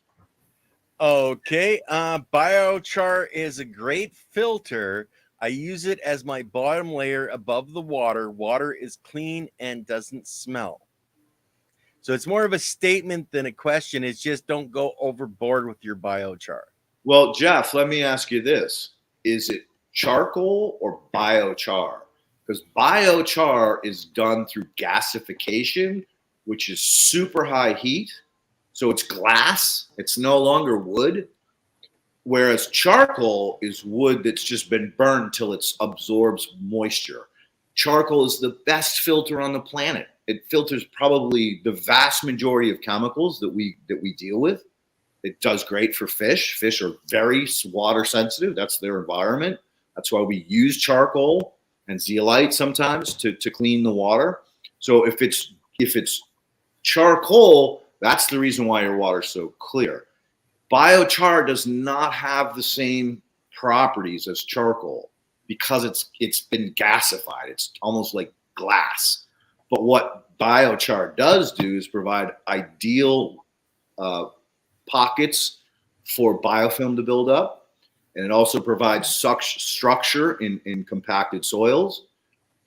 Okay, biochar is a great filter. I use it as my bottom layer above the water. Water is clean and doesn't smell. So it's more of a statement than a question. It's just don't go overboard with your biochar. Well, Jeff, let me ask you this. Is it charcoal or biochar? Because biochar is done through gasification, which is super high heat. So it's glass. It's no longer wood. Whereas charcoal is wood that's just been burned till it absorbs moisture. Charcoal is the best filter on the planet. It filters probably the vast majority of chemicals that we deal with. It does great for fish. Fish are very water sensitive. That's their environment. That's why we use charcoal and zeolite sometimes to clean the water. So if it's charcoal, that's the reason why your water's so clear. Biochar does not have the same properties as charcoal because it's been gasified. It's almost like glass. But what biochar does do is provide ideal pockets for biofilm to build up. And it also provides structure in compacted soils.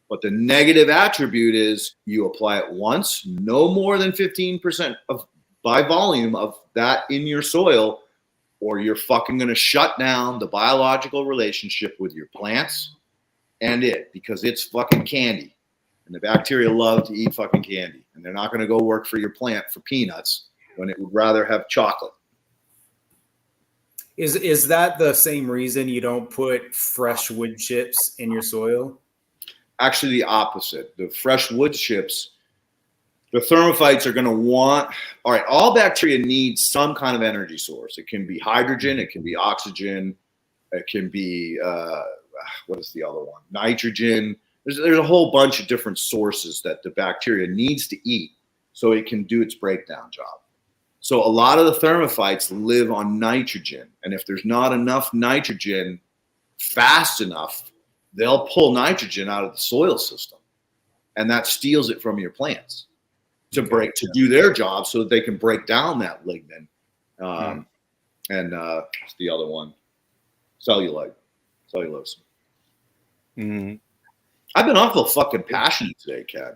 But the negative attribute is you apply it once, no more than 15% by volume of that in your soil, or you're fucking going to shut down the biological relationship with your plants and it, because it's fucking candy. And the bacteria love to eat fucking candy. And they're not going to go work for your plant for peanuts when it would rather have chocolate. Is that the same reason you don't put fresh wood chips in your soil? Actually, the opposite. The fresh wood chips, the thermophytes are going to want, all right, all bacteria need some kind of energy source. It can be hydrogen, it can be oxygen, it can be, what is the other one? Nitrogen. There's a whole bunch of different sources that the bacteria needs to eat so it can do its breakdown job. So a lot of the thermophytes live on nitrogen. And if there's not enough nitrogen fast enough, they'll pull nitrogen out of the soil system. And that steals it from your plants to do their job so that they can break down that lignin. And what's the other one? Cellulose. Mm-hmm. I've been awful fucking passionate today, Ken.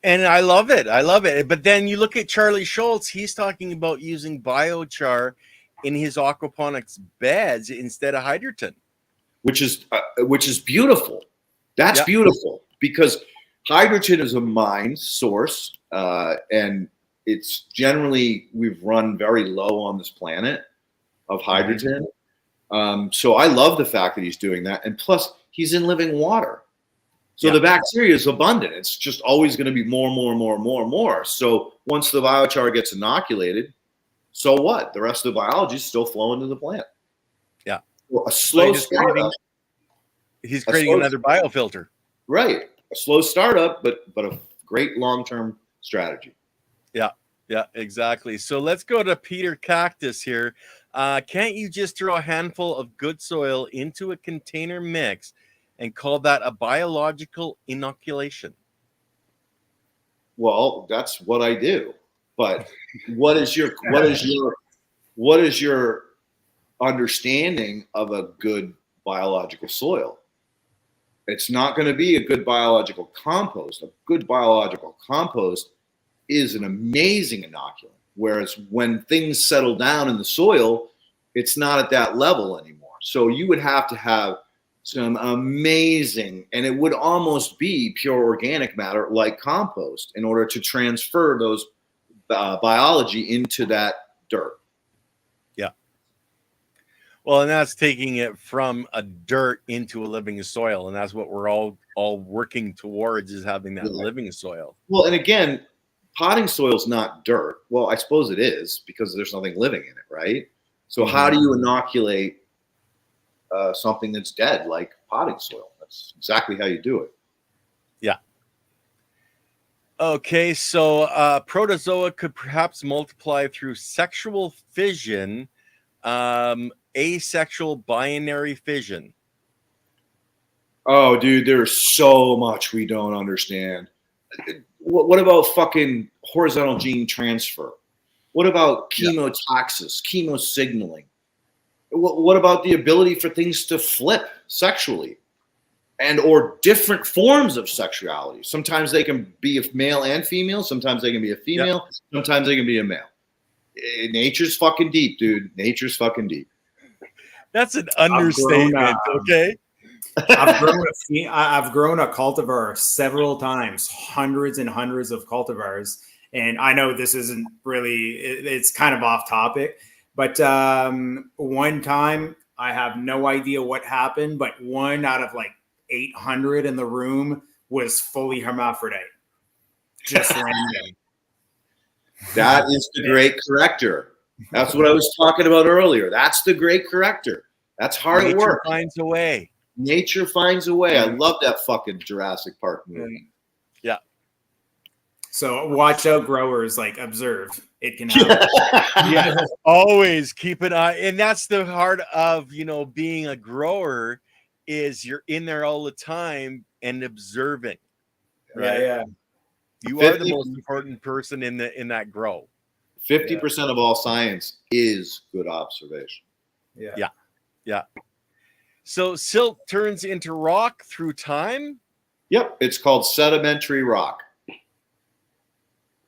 And I love it. I love it. But then you look at Charlie Schultz, he's talking about using biochar in his aquaponics beds instead of hydrogen. Which is beautiful. That's beautiful because hydrogen is a mine source, and it's generally, we've run very low on this planet of hydrogen. So I love the fact that he's doing that. And plus, he's in living water. So the bacteria is abundant. It's just always going to be more. So once the biochar gets inoculated, so what? The rest of the biology is still flowing to the plant. Yeah. Well, a slow startup. He's creating another biofilter. Right. A slow startup, but a great long-term strategy. Yeah, exactly. So let's go to Peter Cactus here. Can't you just throw a handful of good soil into a container mix and call that a biological inoculation? Well, that's what I do. But what is your understanding of a good biological soil? It's not going to be a good biological compost. A good biological compost is an amazing inoculant. Whereas when things settle down in the soil, it's not at that level anymore. So you would have to have some amazing, and it would almost be pure organic matter like compost in order to transfer those biology into that dirt. Yeah. Well, and that's taking it from a dirt into a living soil. And that's what we're all working towards, is having that living soil. Well, and again, potting soil is not dirt. Well, I suppose it is because there's nothing living in it, right? So how do you inoculate something that's dead like potting soil? That's exactly how you do it. Yeah. Okay, so protozoa could perhaps multiply through sexual fission, asexual binary fission. Oh, dude, there's so much we don't understand. What about fucking horizontal gene transfer? What about chemotaxis, chemosignaling? What about the ability for things to flip sexually and or different forms of sexuality? Sometimes they can be a male and female. Sometimes they can be a female. Sometimes they can be a male. Nature's fucking deep, dude. Nature's fucking deep. That's an understatement, okay? I've grown a cultivar several times, hundreds and hundreds of cultivars. And I know this isn't really, it's kind of off topic, but one time, I have no idea what happened, but one out of like 800 in the room was fully hermaphrodite. Just random. That is the great corrector. That's what I was talking about earlier. That's the great corrector. That's hard Nature work. finds a way. Nature finds a way. I love that fucking Jurassic Park movie. Yeah. So watch out, growers. Like observe. It can happen. Yeah. Always keep an eye, and that's the heart of being a grower. Is you're in there all the time and observing. Right. Yeah. You are the most important person in that grow. 50% of all science is good observation. Yeah. So silt turns into rock through time. Yep, it's called sedimentary rock.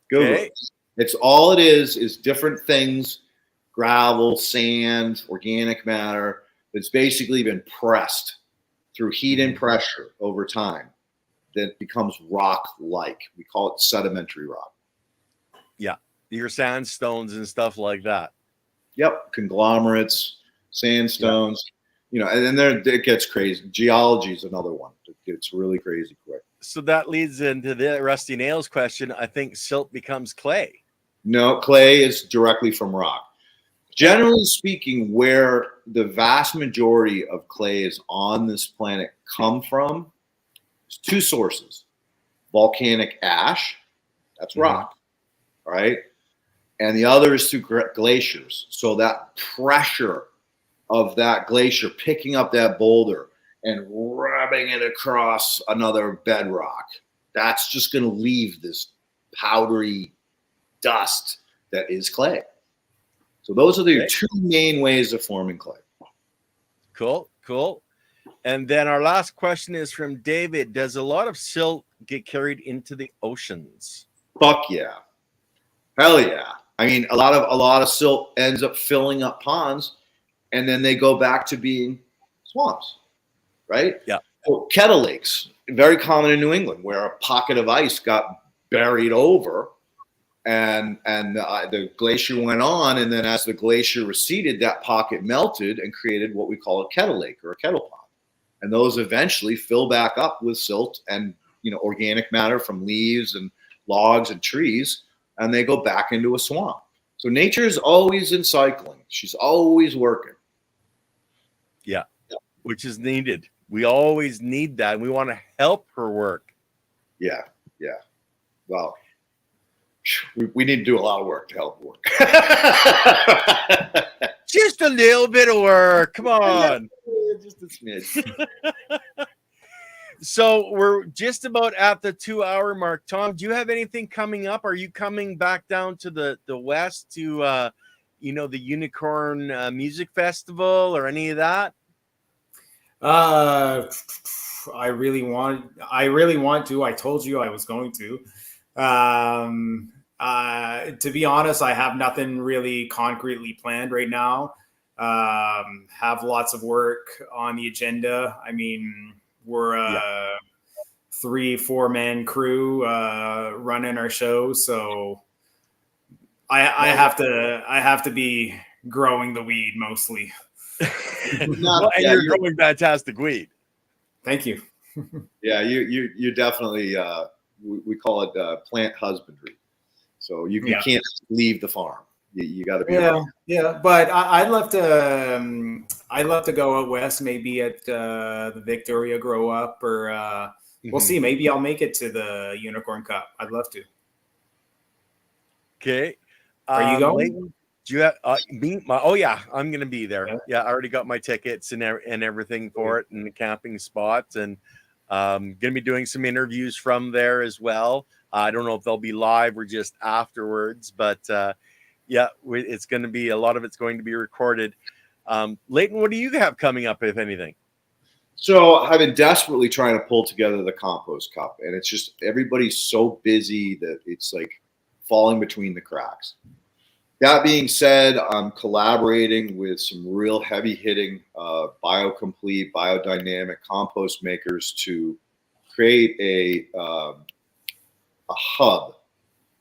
Google Okay. it. It's all it is different things, gravel, sand, organic matter that's basically been pressed through heat and pressure over time that becomes rock-like. We call it sedimentary rock. Yeah. Your sandstones and stuff like that. Yep, conglomerates, sandstones, and then it gets crazy. Geology is another one. It gets really crazy quick. So that leads into the Rusty Nails question. I think silt becomes clay. No, clay is directly from rock. Generally speaking, where the vast majority of clays on this planet come from, is two sources. Volcanic ash, that's rock, right? And the other is through glaciers. So that pressure of that glacier picking up that boulder and rubbing it across another bedrock, that's just going to leave this powdery dust that is clay. So those are the two main ways of forming clay. Cool. And then our last question is from David. Does a lot of silt get carried into the oceans? Fuck yeah. Hell yeah. I mean, a lot of silt ends up filling up ponds, and then they go back to being swamps, right? Yeah. So kettle lakes, very common in New England, where a pocket of ice got buried over, and the glacier went on, and then as the glacier receded, that pocket melted and created what we call a kettle lake or a kettle pond, and those eventually fill back up with silt and organic matter from leaves and logs and trees, and they go back into a swamp. So nature is always in cycling. She's always working. Yeah, which is needed. We always need that, and we want to help her work. Yeah. Well, we need to do a lot of work to help work. Just a little bit of work. Come on. Just a smidge. So we're just about at the 2-hour mark. Tom, do you have anything coming up? Are you coming back down to the West to, the Unicorn Music Festival or any of that? I really want to. I told you I was going to. To be honest, I have nothing really concretely planned right now. Have lots of work on the agenda. I mean, we're a 3-4 man crew running our show, so I have to be growing the weed mostly. Well, and you're growing fantastic weed. Thank you. Yeah, you definitely we call it plant husbandry. So you can't leave the farm. You got to be around. Yeah. But I'd love to go out west, maybe at the Victoria Grow Up, or we'll see. Maybe I'll make it to the Unicorn Cup. I'd love to. Okay. Are you going? Leighton, do you have me? I'm going to be there. Yeah, I already got my tickets and everything for it, and the camping spots, and going to be doing some interviews from there as well. I don't know if they'll be live or just afterwards, but it's going to be a lot of it's going to be recorded. Leighton, what do you have coming up, if anything? So I've been desperately trying to pull together the compost cup, and it's just everybody's so busy that it's like falling between the cracks. That being said, I'm collaborating with some real heavy-hitting biocomplete, biodynamic compost makers to create a hub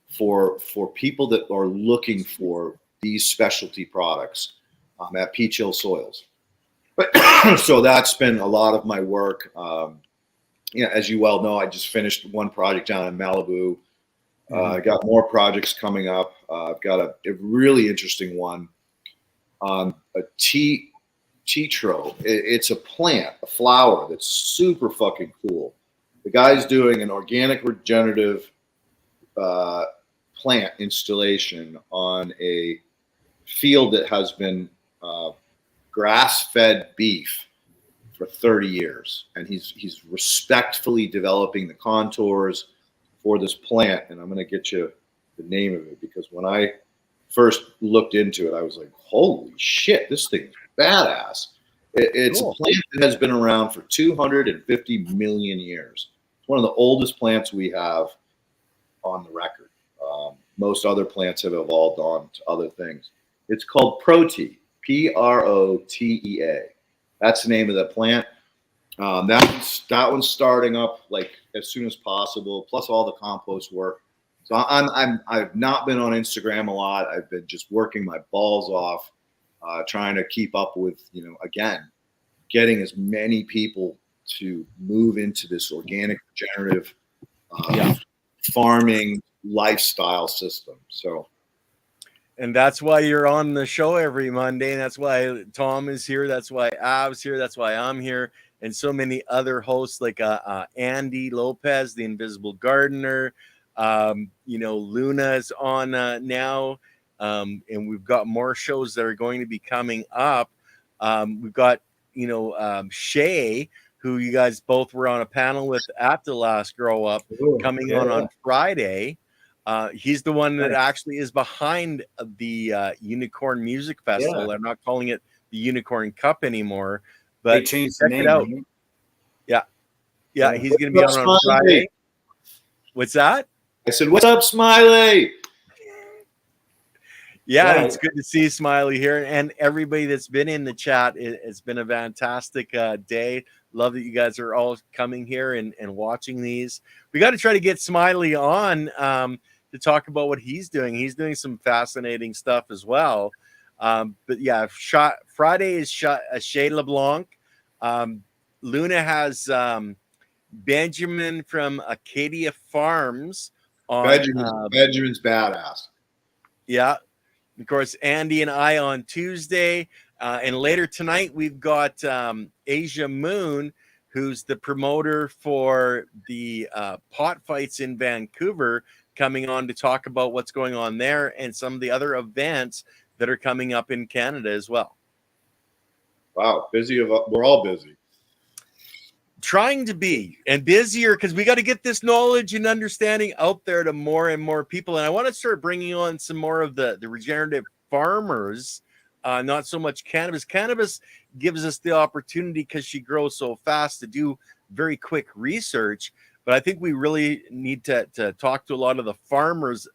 for people that are looking for these specialty products at Peach Hill Soils. But so that's been a lot of my work. As you well know, I just finished one project down in Malibu. I got more projects coming up. I've got a really interesting one on a tea Chitro. It's a plant, a flower that's super fucking cool. The guy's doing an organic regenerative plant installation on a field that has been grass-fed beef for 30 years, and he's respectfully developing the contours for this plant. And I'm going to get you the name of it, because when I first looked into it, I was like, holy shit, this thing's badass. It's Cool. a plant that has been around for 250 million years. It's one of the oldest plants we have on the record. Most other plants have evolved on to other things. It's called Protea, Protea. That's the name of the plant. That one's starting up like as soon as possible, plus all the compost work. So I've not been on Instagram a lot. I've been just working my balls off, trying to keep up with, again, getting as many people to move into this organic regenerative farming lifestyle system. So, and that's why you're on the show every Monday, and that's why Tom is here, that's why Av's here, that's why I'm here, and so many other hosts like Andy Lopez, the Invisible Gardener. Luna's on now, and we've got more shows that are going to be coming up. We've got Shay, who you guys both were on a panel with at the last Grow Up, coming on Friday. He's the one that actually is behind the Unicorn Music Festival. I'm not calling it the Unicorn Cup anymore, but they changed the name. out. Yeah, he's going to be on Friday. What's that? I said, "What's up, Smiley?" Yeah, it's good to see Smiley here, and everybody that's been in the chat. It's been a fantastic day. Love that you guys are all coming here and watching these. We got to try to get Smiley on to talk about what he's doing. He's doing some fascinating stuff as well. But yeah, Friday is Chez LeBlanc. Luna has Benjamin from Acadia Farms on. Benjamin's badass. Yeah. Of course, Andy and I on Tuesday. And later tonight, we've got Asia Moon, who's the promoter for the pot fights in Vancouver, coming on to talk about what's going on there and some of the other events that are coming up in Canada as well. Wow, busy. We're all busy. Trying to be, and busier, because we got to get this knowledge and understanding out there to more and more people. And I want to start bringing on some more of the regenerative farmers, not so much cannabis. Cannabis gives us the opportunity, because she grows so fast, to do very quick research. But I think we really need to talk to a lot of the farmers,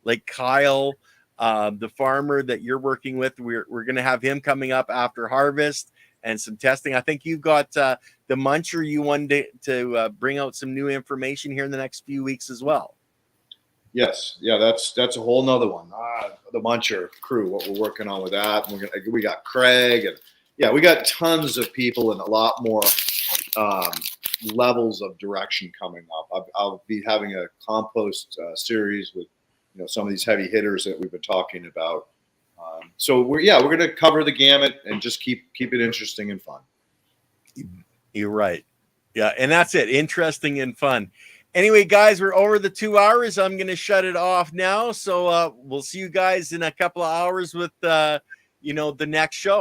like Kyle, the farmer that you're working with. We're going to have him coming up after harvest and some testing. I think you've got the Muncher you wanted to bring out some new information here in the next few weeks as well. Yes, yeah, that's a whole nother one. The Muncher crew, what we're working on with that. We got Craig, and we got tons of people and a lot more levels of direction coming up. I'll be having a compost series with some of these heavy hitters that we've been talking about. So we're going to cover the gamut and just keep it interesting and fun. You're right. Yeah, and that's it. Interesting and fun. Anyway, guys, we're over the 2 hours. I'm going to shut it off now. So we'll see you guys in a couple of hours with, the next show.